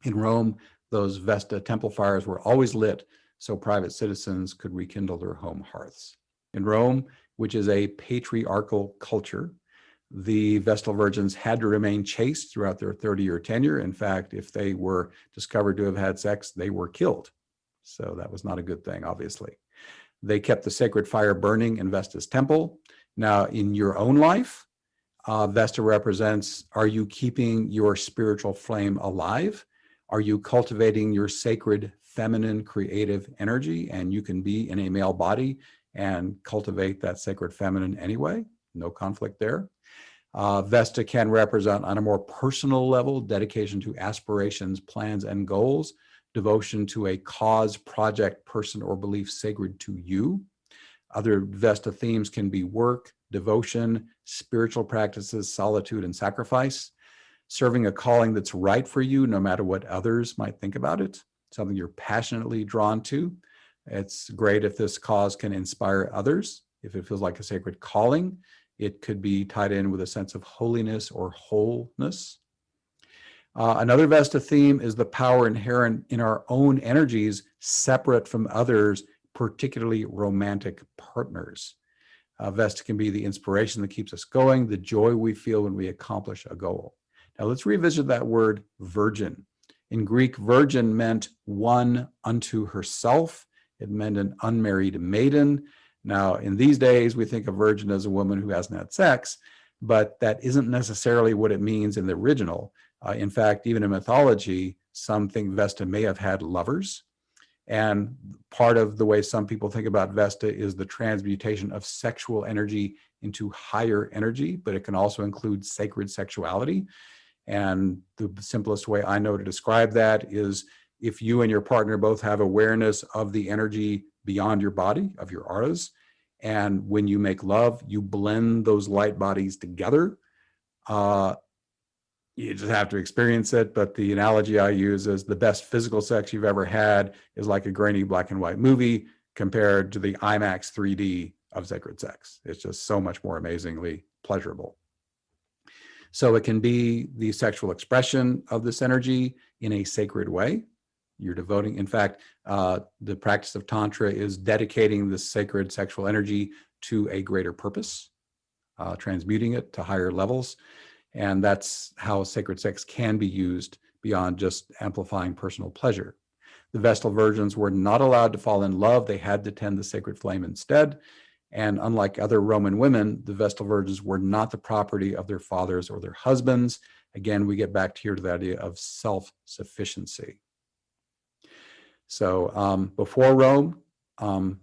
In Rome, those Vesta temple fires were always lit so private citizens could rekindle their home hearths. In Rome, which is a patriarchal culture, the Vestal virgins had to remain chaste throughout their 30-year tenure. In fact, if they were discovered to have had sex, they were killed. So that was not a good thing, obviously. They kept the sacred fire burning in Vesta's temple. Now, in your own life, Vesta represents, are you keeping your spiritual flame alive? Are you cultivating your sacred feminine creative energy? And you can be in a male body and cultivate that sacred feminine anyway. No conflict there. Vesta can represent on a more personal level, dedication to aspirations, plans, and goals, devotion to a cause, project, person, or belief sacred to you. Other Vesta themes can be work, devotion, spiritual practices, solitude, and sacrifice. Serving a calling that's right for you, no matter what others might think about it, something you're passionately drawn to. It's great if this cause can inspire others. If it feels like a sacred calling, it could be tied in with a sense of holiness or wholeness. Another Vesta theme is the power inherent in our own energies, separate from others, particularly romantic partners. Vesta can be the inspiration that keeps us going, the joy we feel when we accomplish a goal. Now let's revisit that word virgin. In Greek, virgin meant one unto herself. It meant an unmarried maiden. Now, in these days, we think of virgin as a woman who hasn't had sex, but that isn't necessarily what it means in the original. In fact, even in mythology, some think Vesta may have had lovers. And part of the way some people think about Vesta is the transmutation of sexual energy into higher energy, but it can also include sacred sexuality. And the simplest way I know to describe that is if you and your partner both have awareness of the energy beyond your body, of your auras, and when you make love, you blend those light bodies together. You just have to experience it, but the analogy I use is the best physical sex you've ever had is like a grainy black and white movie compared to the IMAX 3D of sacred sex. It's just so much more amazingly pleasurable. So it can be the sexual expression of this energy in a sacred way. You're devoting, in fact, the practice of Tantra is dedicating this sacred sexual energy to a greater purpose, transmuting it to higher levels. And that's how sacred sex can be used beyond just amplifying personal pleasure. The Vestal virgins were not allowed to fall in love. They had to tend the sacred flame instead. And unlike other Roman women, the Vestal virgins were not the property of their fathers or their husbands. Again, we get back here to the idea of self-sufficiency. So before Rome,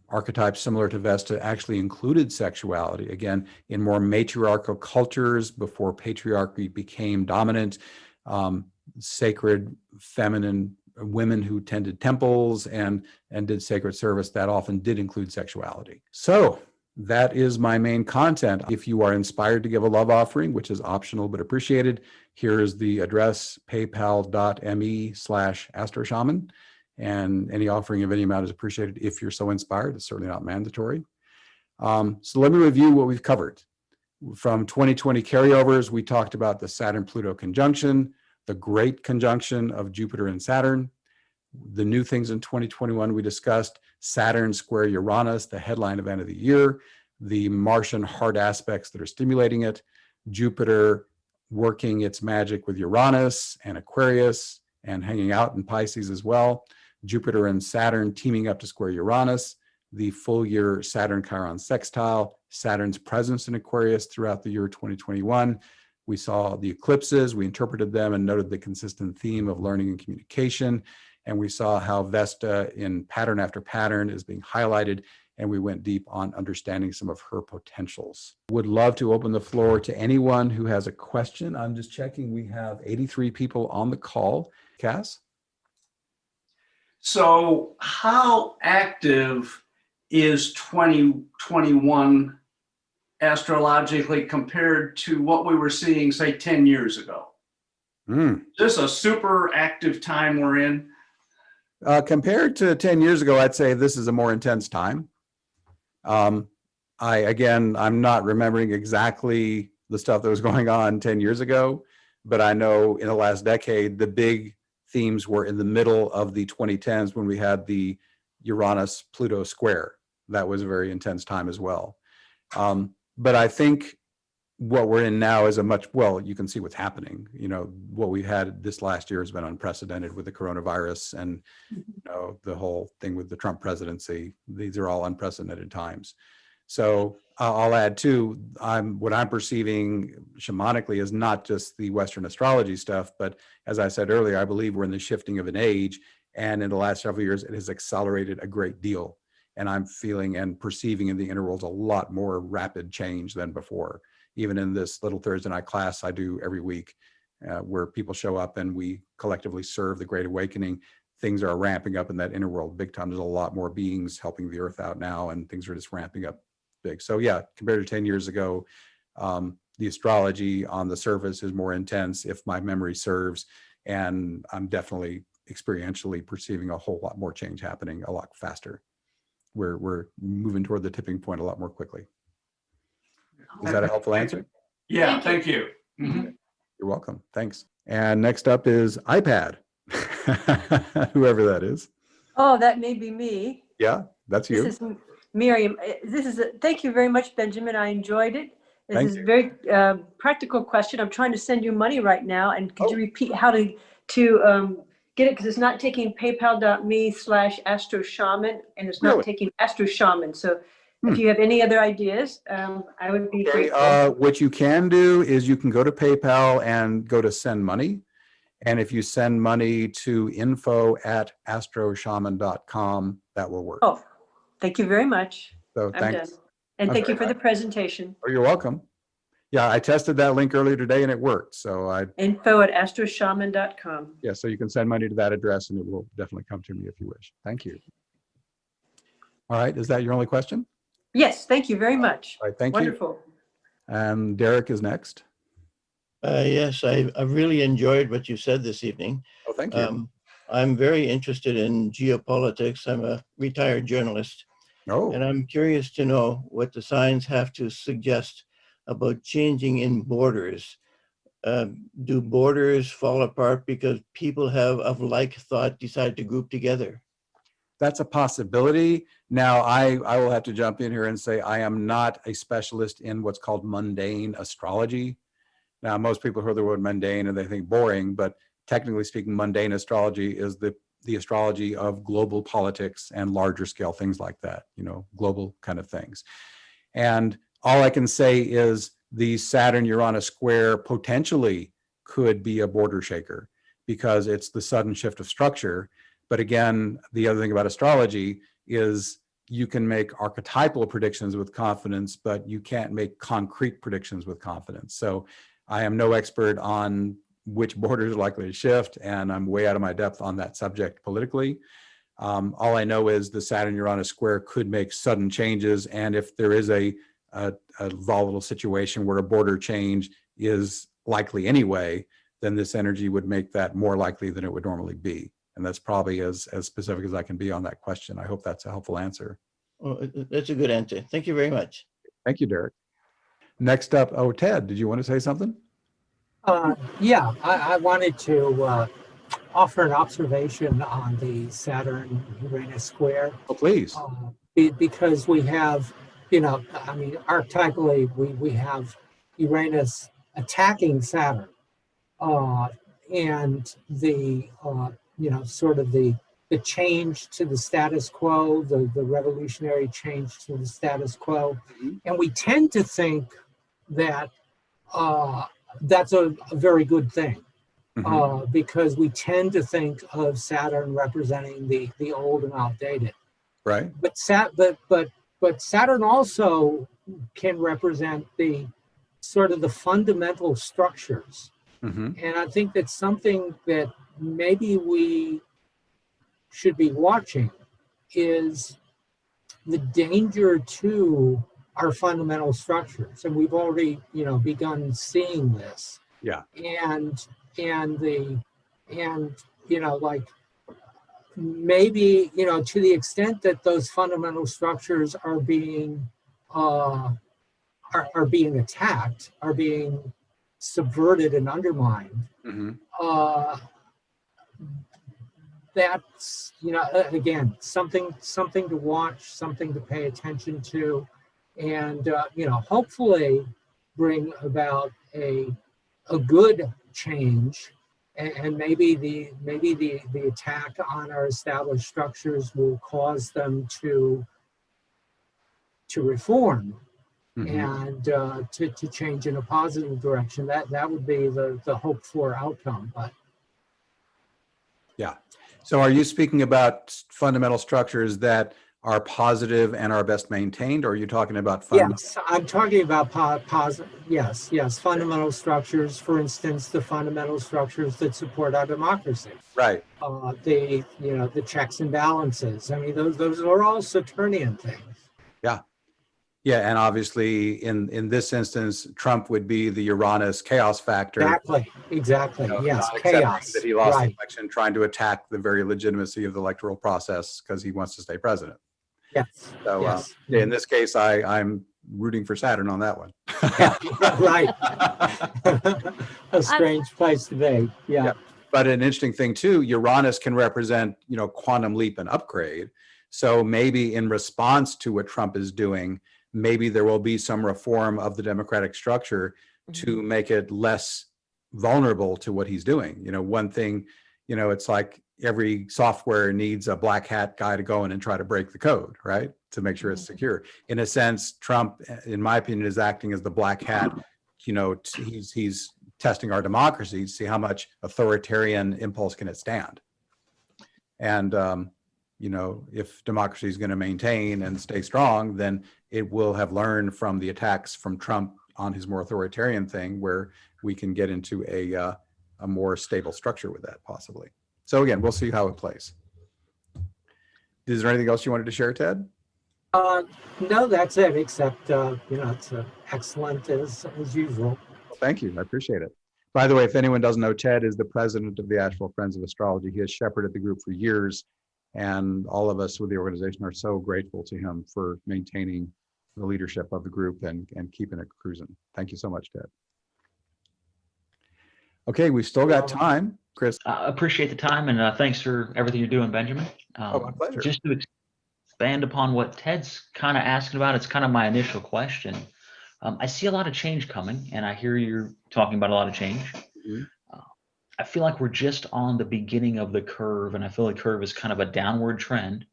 archetypes similar to Vesta actually included sexuality. Again, in more matriarchal cultures, before patriarchy became dominant, sacred feminine women who tended temples and did sacred service, that often did include sexuality. So that is my main content. If you are inspired to give a love offering, which is optional but appreciated, here is the address, paypal.me/astroshaman. And any offering of any amount is appreciated if you're so inspired. It's certainly not mandatory. So let me review what we've covered. From 2020 carryovers, we talked about the Saturn-Pluto conjunction, the great conjunction of Jupiter and Saturn. The new things in 2021, we discussed Saturn square Uranus, the headline event of the year, the Martian hard aspects that are stimulating it, Jupiter working its magic with Uranus and Aquarius and hanging out in Pisces as well, Jupiter and Saturn teaming up to square Uranus, the full year Saturn-Chiron sextile, Saturn's presence in Aquarius throughout the year 2021. We saw the eclipses, we interpreted them and noted the consistent theme of learning and communication. And we saw how Vesta in pattern after pattern is being highlighted, and we went deep on understanding some of her potentials. Would love to open the floor to anyone who has a question. I'm just checking, we have 83 people on the call. Cass? So how active is 2021 astrologically compared to what we were seeing, say, 10 years ago? Is this a super active time we're in? Compared to 10 years ago, I'd say this is a more intense time. I'm not remembering exactly the stuff that was going on 10 years ago, but I know in the last decade, the big themes were in the middle of the 2010s when we had the Uranus-Pluto square. That was a very intense time as well. But I think what we're in now is you can see what's happening. You know, what we had this last year has been unprecedented with the coronavirus and the whole thing with the Trump presidency. These are all unprecedented times. So I'll add too, what I'm perceiving shamanically is not just the Western astrology stuff, but as I said earlier, I believe we're in the shifting of an age. And in the last several years, it has accelerated a great deal. And I'm feeling and perceiving in the inner world a lot more rapid change than before. Even in this little Thursday night class I do every week, where people show up and we collectively serve the Great Awakening, things are ramping up in that inner world big time. There's a lot more beings helping the earth out now, and things are just ramping up big. So yeah, compared to 10 years ago, the astrology on the surface is more intense, if my memory serves, and I'm definitely experientially perceiving a whole lot more change happening a lot faster. We're moving toward the tipping point a lot more quickly. Is that a helpful answer? Yeah, thank you. You're welcome. Thanks. And next up is iPad. Whoever that is. Oh, that may be me. Yeah, that's you. This is Miriam. Thank you very much, Benjamin. I enjoyed it. This is a very practical question. I'm trying to send you money right now. And could you repeat how to get it? Because it's not taking paypal.me/astroshaman, and it's not taking astroshaman. So if you have any other ideas, I would be grateful. What you can do is you can go to PayPal and go to send money. And if you send money to info@astroshaman.com, that will work. Oh, thank you very much. So I'm thanks. done. And thank you for the presentation. Oh, you're welcome. Yeah, I tested that link earlier today and it worked. So info@astroshaman.com. Yeah, so you can send money to that address and it will definitely come to me if you wish. Thank you. All right, is that your only question? Yes, thank you very much. All right, thank you. Wonderful. And Derek is next. Yes, I really enjoyed what you said this evening. Oh, thank you. I'm very interested in geopolitics. I'm a retired journalist. And I'm curious to know what the signs have to suggest about changing in borders do borders fall apart because people of like thought decide to group together? That's a possibility. Now, I will have to jump in here and say I am not a specialist in what's called mundane astrology. Now, most people hear the word mundane and they think boring, but technically speaking, mundane astrology is the astrology of global politics and larger scale things like that, global kind of things. And all I can say is the Saturn-Uranus square potentially could be a border shaker because it's the sudden shift of structure. But again, the other thing about astrology is you can make archetypal predictions with confidence, but you can't make concrete predictions with confidence. So I am no expert on which borders are likely to shift, and I'm way out of my depth on that subject politically. All I know is the Saturn-Uranus square could make sudden changes, and if there is a volatile situation where a border change is likely anyway, then this energy would make that more likely than it would normally be. And that's probably as specific as I can be on that question. I hope that's a helpful answer. Well, that's a good answer. Thank you very much. Thank you, Derek. Next up, Ted, did you want to say something? Yeah, I wanted to offer an observation on the Saturn-Uranus square. Oh, please. Because we have, archetypally, we have Uranus attacking Saturn. And the, sort of the change to the status quo, the revolutionary change to the status quo. Mm-hmm. And we tend to think that that's a very good thing. Mm-hmm. Because we tend to think of Saturn representing the old and outdated. Right. But Saturn also can represent the sort of the fundamental structures. Mm-hmm. And I think that's something that maybe we should be watching is the danger to our fundamental structures. And we've already, begun seeing this. Yeah. And maybe, to the extent that those fundamental structures are being attacked, are being subverted and undermined. Mm-hmm. That's, again, something to watch, something to pay attention to, and hopefully bring about a good change, and maybe the attack on our established structures will cause them to reform. Mm-hmm. And to change in a positive direction. That would be the hoped for outcome. But yeah. So are you speaking about fundamental structures that are positive and are best maintained, or are you talking about Yes, I'm talking about positive. Yes, fundamental structures. For instance, the fundamental structures that support our democracy. Right. The checks and balances. I mean, those are all Saturnian things. Yeah. Yeah, and obviously in this instance, Trump would be the Uranus chaos factor. Exactly. Yes, chaos. That he lost the election, trying to attack the very legitimacy of the electoral process because he wants to stay president. Yes. So yes. In this case, I'm rooting for Saturn on that one. Right. A strange place to be. Yeah. But an interesting thing too, Uranus can represent, quantum leap and upgrade. So maybe in response to what Trump is doing, maybe there will be some reform of the democratic structure to make it less vulnerable to what he's doing. One thing, it's like every software needs a black hat guy to go in and try to break the code, right? To make sure it's secure. In a sense, Trump, in my opinion, is acting as the black hat. He's testing our democracy to see how much authoritarian impulse can it stand. And, if democracy is going to maintain and stay strong, then it will have learned from the attacks from Trump on his more authoritarian thing, where we can get into a more stable structure with that possibly. So again, we'll see how it plays. Is there anything else you wanted to share, Ted? No, that's it, except, it's excellent as usual. Well, thank you. I appreciate it. By the way, if anyone doesn't know, Ted is the president of the Asheville Friends of Astrology. He has shepherded the group for years. And all of us with the organization are so grateful to him for maintaining the leadership of the group and keeping it cruising. Thank you so much, Ted. Okay, we've still got time, Chris. Appreciate the time, and thanks for everything you're doing, Benjamin. My pleasure. Just to expand upon what Ted's kind of asking about, it's kind of my initial question. I see a lot of change coming, and I hear you're talking about a lot of change. Mhm. I feel like we're just on the beginning of the curve, and I feel the curve is kind of a downward trend.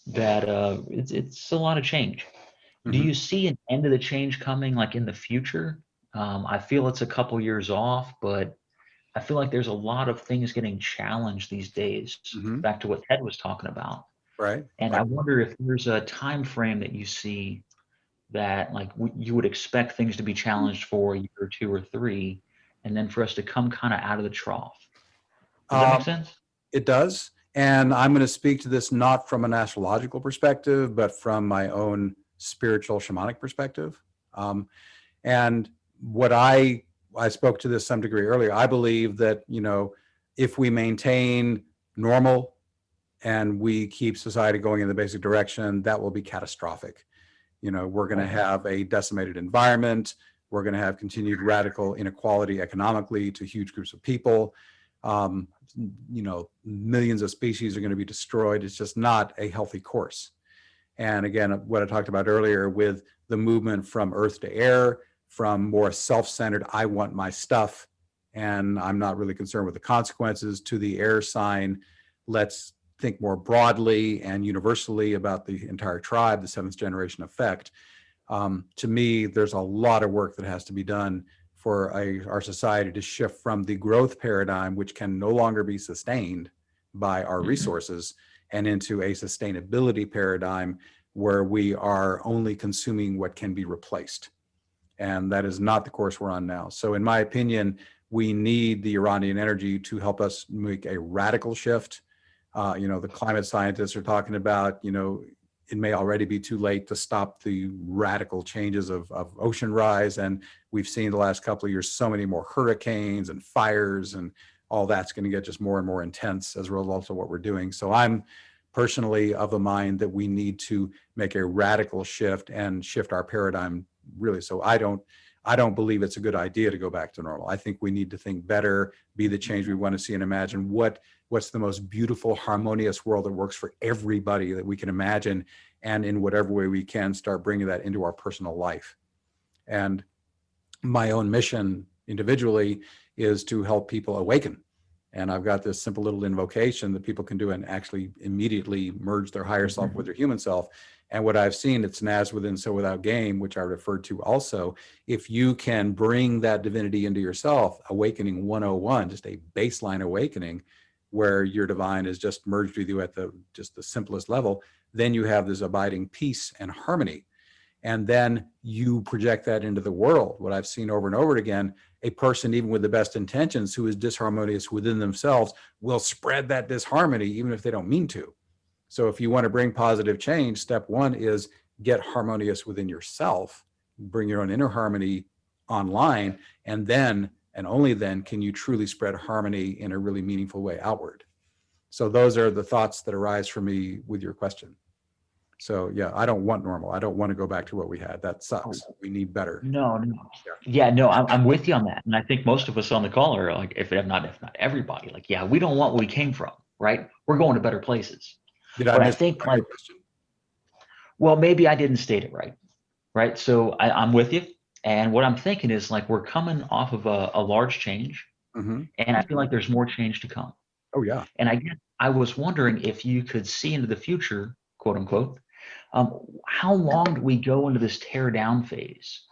That it's a lot of change. Do you see an end of the change coming, like in the future? I feel it's a couple years off, but I feel like there's a lot of things getting challenged these days. Back to what Ted was talking about, Right. and I wonder if there's a time frame that you see that, like, you would expect things to be challenged for a year or two or three, and then for us to come kind of out of the trough. Does that make sense? It does. And I'm going to speak to this not from an astrological perspective, but from my own spiritual shamanic perspective. And what I spoke to this some degree earlier. I believe that, you know, if we maintain normal and we keep society going in the basic direction, that will be catastrophic. You know, we're going to have a decimated environment. We're going to have continued radical inequality economically to huge groups of people. You know, millions of species are going to be destroyed. It's just not a healthy course. And again, what I talked about earlier with the movement from earth to air, from more self-centered, I want my stuff, and I'm not really concerned with the consequences, to the air sign, let's think more broadly and universally about the entire tribe, the seventh generation effect. To me, there's a lot of work that has to be done for our society to shift from the growth paradigm, which can no longer be sustained by our resources, and into a sustainability paradigm where we are only consuming what can be replaced. And that is not the course we're on now. So in my opinion, we need the Iranian energy to help us make a radical shift. You know, the climate scientists are talking about, you know, it may already be too late to stop the radical changes of ocean rise. And we've seen the last couple of years, so many more hurricanes and fires, and all that's going to get just more and more intense as a result of what we're doing. So I'm personally of the mind that we need to make a radical shift and shift our paradigm, really. So I don't believe it's a good idea to go back to normal. I think we need to think better, be the change we want to see, and imagine what's the most beautiful, harmonious world that works for everybody that we can imagine, and in whatever way we can start bringing that into our personal life. And my own mission individually is to help people awaken. And I've got this simple little invocation that people can do and actually immediately merge their higher self with their human self. And what I've seen, it's an as within, so without game, which I referred to also. If you can bring that divinity into yourself, awakening 101, just a baseline awakening, where your divine is just merged with you at just the simplest level, then you have this abiding peace and harmony. And then you project that into the world. What I've seen over and over again, a person, even with the best intentions, who is disharmonious within themselves, will spread that disharmony, even if they don't mean to. So if you want to bring positive change, step one is get harmonious within yourself, bring your own inner harmony online, and then, and only then, can you truly spread harmony in a really meaningful way outward. So those are the thoughts that arise for me with your question. So yeah, I don't want normal. I don't want to go back to what we had. That sucks. We need better. No. Yeah, no, I'm with you on that. And I think most of us on the call are like, if not everybody, like, yeah, we don't want where we came from, right? We're going to better places. But I think, like, well, maybe I didn't state it right? So I'm with you. And what I'm thinking is, like, we're coming off of a large change, and I feel like there's more change to come. Oh yeah. And I was wondering if you could see into the future, quote unquote, how long do we go into this tear down phase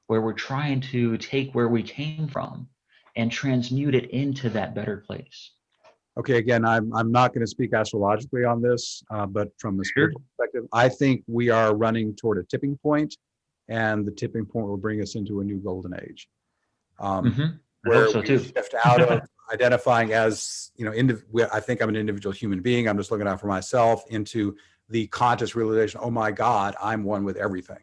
where we're trying to take where we came from and transmute it into that better place? Okay, again, I'm not going to speak astrologically on this, but from the spiritual perspective, I think we are running toward a tipping point, and the tipping point will bring us into a new golden age. Where so we too. shift out of identifying as, you know, I think I'm an individual human being, I'm just looking out for myself, into the conscious realization, oh my God, I'm one with everything.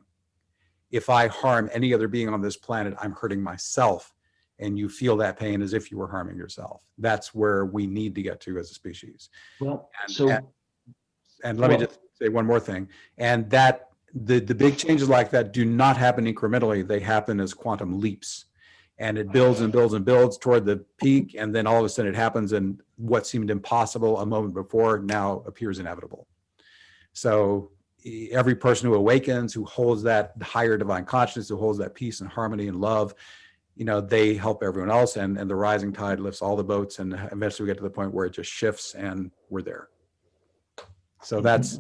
If I harm any other being on this planet, I'm hurting myself. And you feel that pain as if you were harming yourself. That's where we need to get to as a species. Well, and let me just say one more thing. And that the big changes like that do not happen incrementally. They happen as quantum leaps. and it builds and builds and builds toward the peak. And then all of a sudden it happens, and what seemed impossible a moment before now appears inevitable. So every person who awakens, who holds that higher divine consciousness, who holds that peace and harmony and love, you know, they help everyone else, and the rising tide lifts all the boats, and eventually we get to the point where it just shifts and we're there. So that's,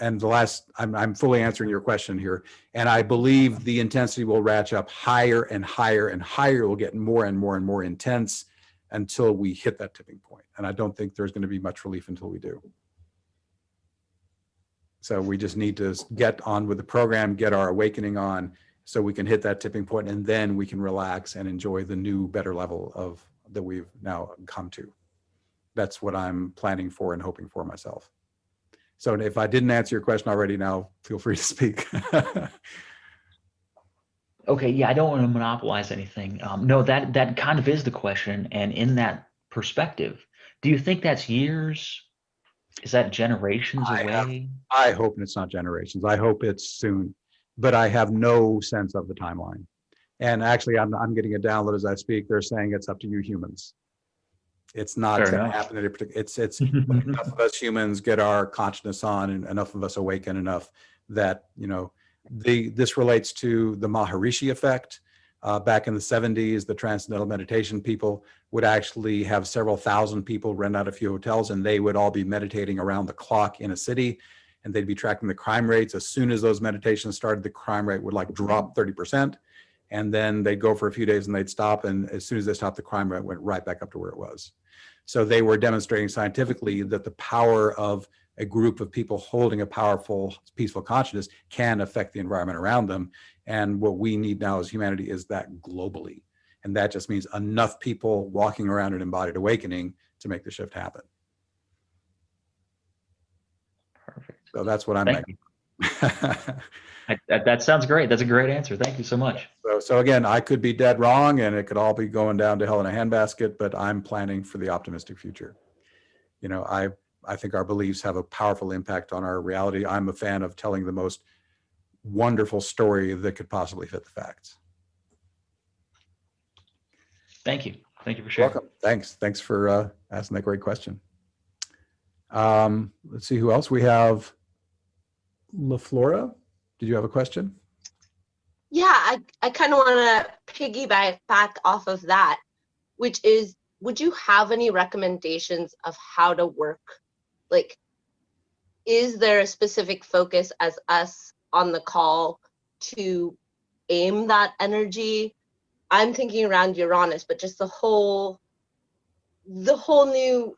and the last, I'm fully answering your question here. And I believe the intensity will ratchet up higher and higher and higher. We'll get more and more and more intense until we hit that tipping point. And I don't think there's going to be much relief until we do. So we just need to get on with the program, get our awakening on, so we can hit that tipping point, and then we can relax and enjoy the new, better level of that we've now come to. That's what I'm planning for and hoping for myself. So if I didn't answer your question already, now feel free to speak. Okay, yeah, I don't want to monopolize anything. No, that kind of is the question. And in that perspective, do you think that's years? Is that generations away? I hope it's not generations. I hope it's soon, but I have no sense of the timeline. And actually, I'm getting a download as I speak. They're saying it's up to you humans. It's not going to happen in a particular. It's enough of us humans get our consciousness on, and enough of us awaken enough that, you know, this relates to the Maharishi effect. Back in the 70s, the transcendental meditation people would actually have several thousand people rent out a few hotels, and they would all be meditating around the clock in a city, and they'd be tracking the crime rates. As soon as those meditations started, the crime rate would like drop 30%, and then they'd go for a few days and they'd stop, and as soon as they stopped, the crime rate went right back up to where it was. So they were demonstrating scientifically that the power of a group of people holding a powerful, peaceful consciousness can affect the environment around them. And what we need now as humanity is that globally. And that just means enough people walking around in embodied awakening to make the shift happen. Perfect. So that's what I'm making. That sounds great. That's a great answer. Thank you so much. So again, I could be dead wrong, and it could all be going down to hell in a handbasket, but I'm planning for the optimistic future. You know, I think our beliefs have a powerful impact on our reality. I'm a fan of telling the most wonderful story that could possibly fit the facts. Thank you. Thank you for sharing. Welcome. Thanks for asking that great question. Let's see who else we have. LaFlora, did you have a question? Yeah, I kind of want to piggyback back off of that, which is, would you have any recommendations of how to work? Like, is there a specific focus as us on the call to aim that energy? I'm thinking around Uranus, but just the whole new,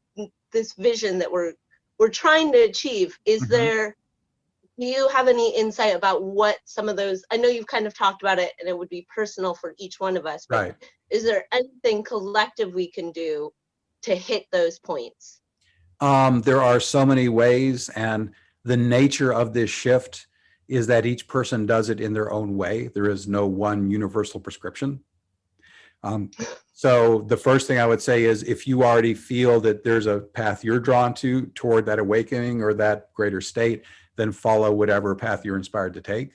this vision that we're trying to achieve. Is there, do you have any insight about what some of those, I know you've kind of talked about it and it would be personal for each one of us, but right. Is there anything collective we can do to hit those points? There are so many ways, and the nature of this shift is that each person does it in their own way. There is no one universal prescription. So the first thing I would say is, if you already feel that there's a path you're drawn to toward that awakening or that greater state, then follow whatever path you're inspired to take.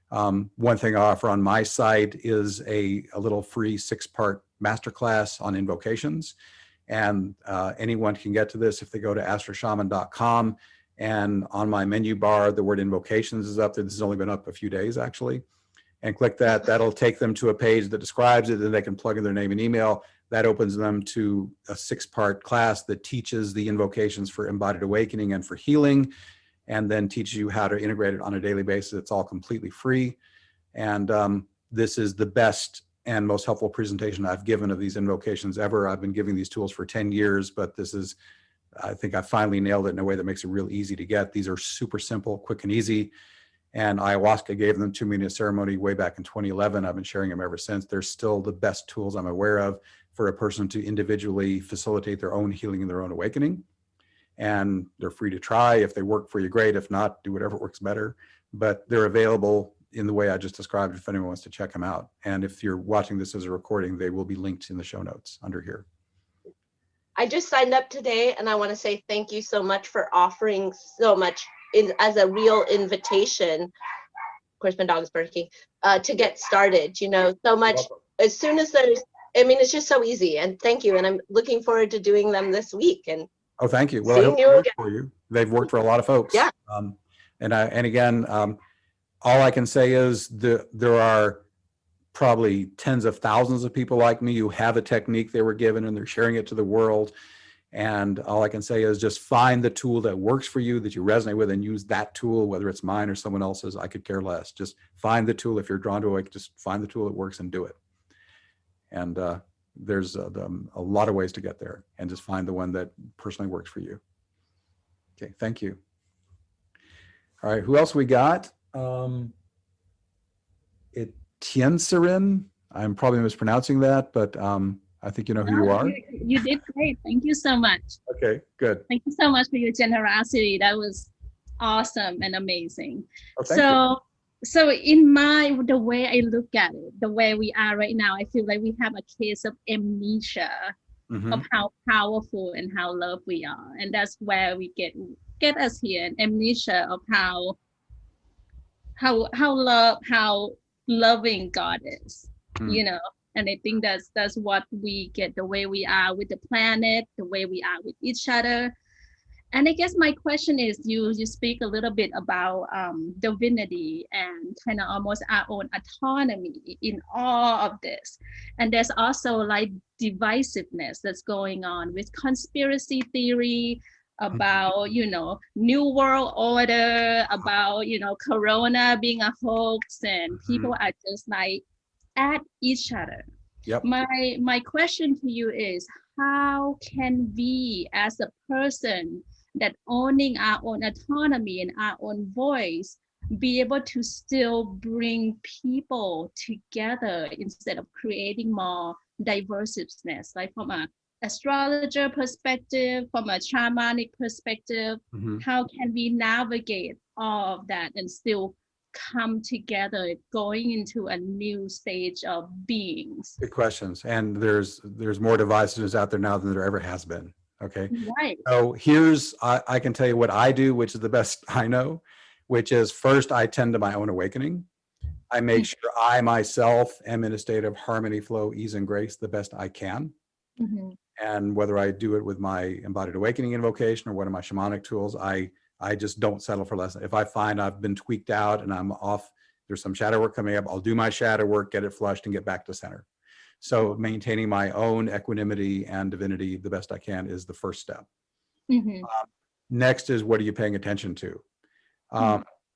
One thing I offer on my site is a little free 6-part masterclass on invocations. And anyone can get to this if they go to astroshaman.com, and on my menu bar, the word invocations is up there. This has only been up a few days actually. And click that. That'll take them to a page that describes it, and they can plug in their name and email. That opens them to a 6-part class that teaches the invocations for embodied awakening and for healing, and then teaches you how to integrate it on a daily basis. It's all completely free. And this is the best and most helpful presentation I've given of these invocations ever. I've been giving these tools for 10 years, but this is, I think I finally nailed it in a way that makes it real easy to get. These are super simple, quick and easy. And ayahuasca gave them to me in a ceremony way back in 2011. I've been sharing them ever since. They're still the best tools I'm aware of for a person to individually facilitate their own healing and their own awakening. And they're free to try. If they work for you, great. If not, do whatever works better. But they're available in the way I just described if anyone wants to check them out. And if you're watching this as a recording, they will be linked in the show notes under here. I just signed up today, and I want to say thank you so much for offering so much as a real invitation. Of course, my dog is barking, to get started. You know, so much as soon as there's, I mean, it's just so easy. And thank you. And I'm looking forward to doing them this week and Oh, thank you. Well, I seeing hope you they work again. for you. They've worked for a lot of folks. Yeah. And again, all I can say is there are probably tens of thousands of people like me who have a technique they were given and they're sharing it to the world. And all I can say is just find the tool that works for you, that you resonate with, and use that tool, whether it's mine or someone else's. I could care less. Just find the tool. If you're drawn to it, just find the tool that works and do it. And there's a lot of ways to get there, and just find the one that personally works for you. Okay, thank you. All right, who else we got? Tienserin. I'm probably mispronouncing that, but I think you know who you are. You did great. Thank you so much. Okay, good. Thank you so much for your generosity. That was awesome and amazing. Oh, thank you. So the way I look at it, the way we are right now, I feel like we have a case of amnesia of how powerful and how loved we are. And that's where we get us here, an amnesia of how loving God is, you know. And I think that's what we get, the way we are with the planet, the way we are with each other. And I guess my question is, you speak a little bit about divinity and kind of almost our own autonomy in all of this. And there's also like divisiveness that's going on with conspiracy theory about, you know, new world order, about, you know, Corona being a hoax, and people are just like at each other. Yep. My question to you is, how can we as a person that owning our own autonomy and our own voice be able to still bring people together instead of creating more diversiveness, like from an astrologer perspective, from a shamanic perspective? How can we navigate all of that and still come together going into a new stage of beings? Good questions. And there's more divisiveness out there now than there ever has been. Okay. Right. So I can tell you what I do, which is the best I know, which is first I tend to my own awakening. I make sure I myself am in a state of harmony, flow, ease, and grace the best I can. And whether I do it with my embodied awakening invocation or one of my shamanic tools, I just don't settle for less. If I find I've been tweaked out and I'm off, there's some shadow work coming up, I'll do my shadow work, get it flushed, and get back to center. So maintaining my own equanimity and divinity the best I can is the first step. Next is, what are you paying attention to?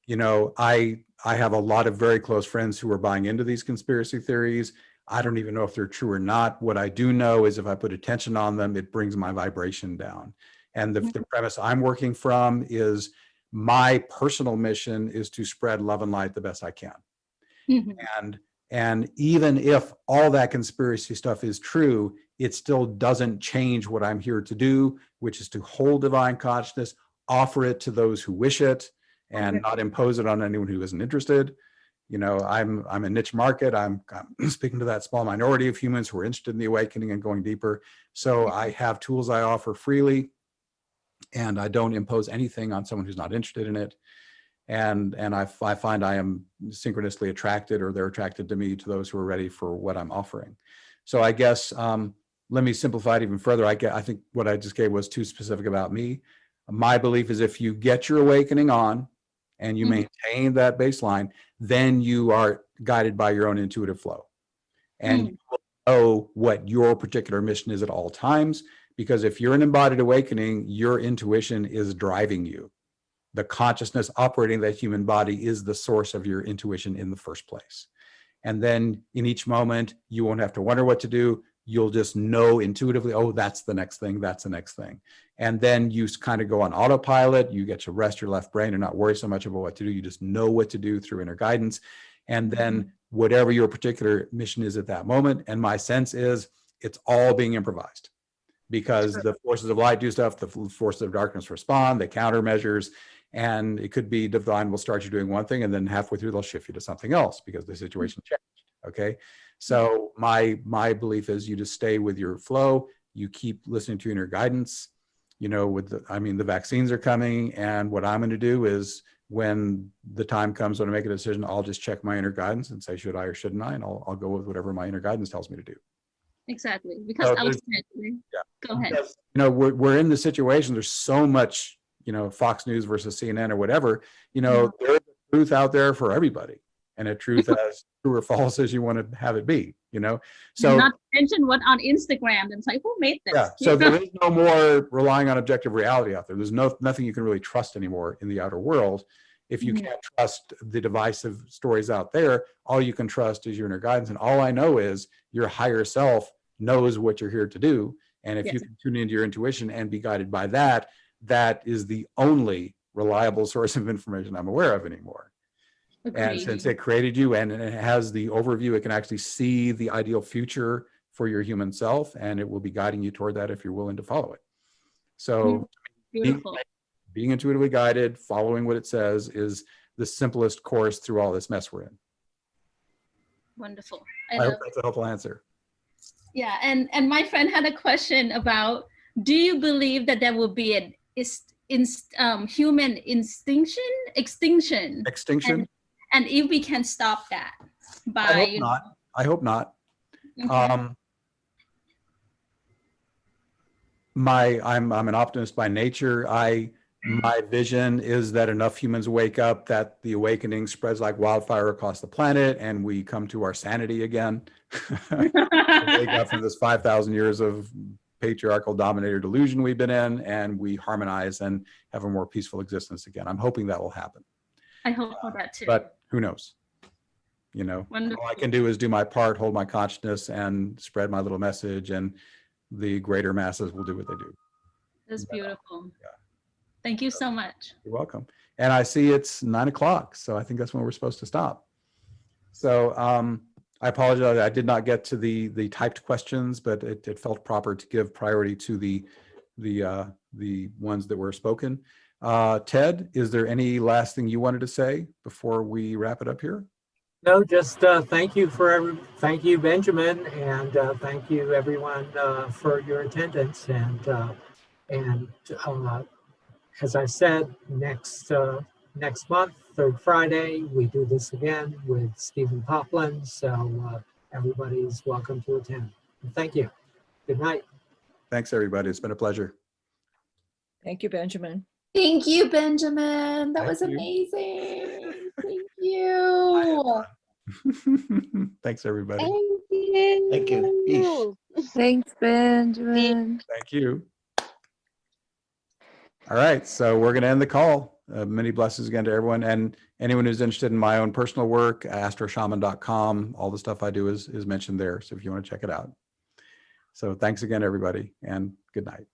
You know, I have a lot of very close friends who are buying into these conspiracy theories. I don't even know if they're true or not. What I do know is if I put attention on them, it brings my vibration down. And the premise I'm working from is my personal mission is to spread love and light the best I can. And even if all that conspiracy stuff is true, it still doesn't change what I'm here to do, which is to hold divine consciousness, offer it to those who wish it, and not impose it on anyone who isn't interested. You know, I'm a niche market. I'm speaking to that small minority of humans who are interested in the awakening and going deeper. So I have tools I offer freely, and I don't impose anything on someone who's not interested in it. And I find I am synchronously attracted, or they're attracted to me, to those who are ready for what I'm offering. So I guess, let me simplify it even further. I think what I just gave was too specific about me. My belief is if you get your awakening on and you maintain that baseline, then you are guided by your own intuitive flow. And you will know what your particular mission is at all times, because if you're an embodied awakening, your intuition is driving you. The consciousness operating that human body is the source of your intuition in the first place. And then in each moment, you won't have to wonder what to do. You'll just know intuitively, oh, that's the next thing, that's the next thing. And then you kind of go on autopilot. You get to rest your left brain and not worry so much about what to do. You just know what to do through inner guidance. And then whatever your particular mission is at that moment, and my sense is it's all being improvised, because the forces of light do stuff, the forces of darkness respond, they countermeasures. And it could be divine will start you doing one thing, and then halfway through they'll shift you to something else because the situation changed. Okay. So my belief is you just stay with your flow. You keep listening to inner guidance. You know, the vaccines are coming, and what I'm going to do is when the time comes when I make a decision, I'll just check my inner guidance and say, should I or shouldn't I? And I'll go with whatever my inner guidance tells me to do. Exactly. Because ultimately, go ahead. Because, we're in the situation, there's so much, Fox News versus CNN or whatever, there's a truth out there for everybody, and a truth as true or false as you want to have it be, So not to mention what on Instagram, it's like, who made this? Yeah, so there is no more relying on objective reality out there. There's nothing you can really trust anymore in the outer world. If you can't trust the divisive stories out there, all you can trust is your inner guidance. And all I know is your higher self knows what you're here to do. And if you can tune into your intuition and be guided by that, that is the only reliable source of information I'm aware of anymore. Agreed. And since it created you and it has the overview, it can actually see the ideal future for your human self, and it will be guiding you toward that if you're willing to follow it. So being intuitively guided, following what it says, is the simplest course through all this mess we're in. Wonderful. I hope that's a helpful answer. Yeah, and my friend had a question about, do you believe that there will be an human extinction? And if we can stop that by... I hope not. Okay. I'm an optimist by nature. My vision is that enough humans wake up that the awakening spreads like wildfire across the planet, and we come to our sanity again. Wake up from this 5,000 years of patriarchal dominator delusion we've been in, and we harmonize and have a more peaceful existence again. I'm hoping that will happen. I hope for that too. But who knows? Wonderful. All I can do is do my part, hold my consciousness, and spread my little message, and the greater masses will do what they do. That's beautiful. Yeah. Thank you so much. You're welcome. And I see it's 9 o'clock, so I think that's when we're supposed to stop. So I apologize. I did not get to the typed questions, but it felt proper to give priority to the ones that were spoken. Ted, is there any last thing you wanted to say before we wrap it up here? No, just thank you, Benjamin, and thank you everyone for your attendance. And as I said, next month, third Friday, we do this again with Stephen Popland. So everybody's welcome to attend. Thank you. Good night. Thanks, everybody. It's been a pleasure. Thank you, Benjamin. Thank you, Benjamin. That was amazing. Thank you. Thanks, everybody. Thank you. Thank you. Peace. Thanks, Benjamin. Thank you. All right, so we're going to end the call. Many blessings again to everyone, and anyone who's interested in my own personal work, astroshaman.com. All the stuff I do is mentioned there, so if you want to check it out. So thanks again, everybody, and good night.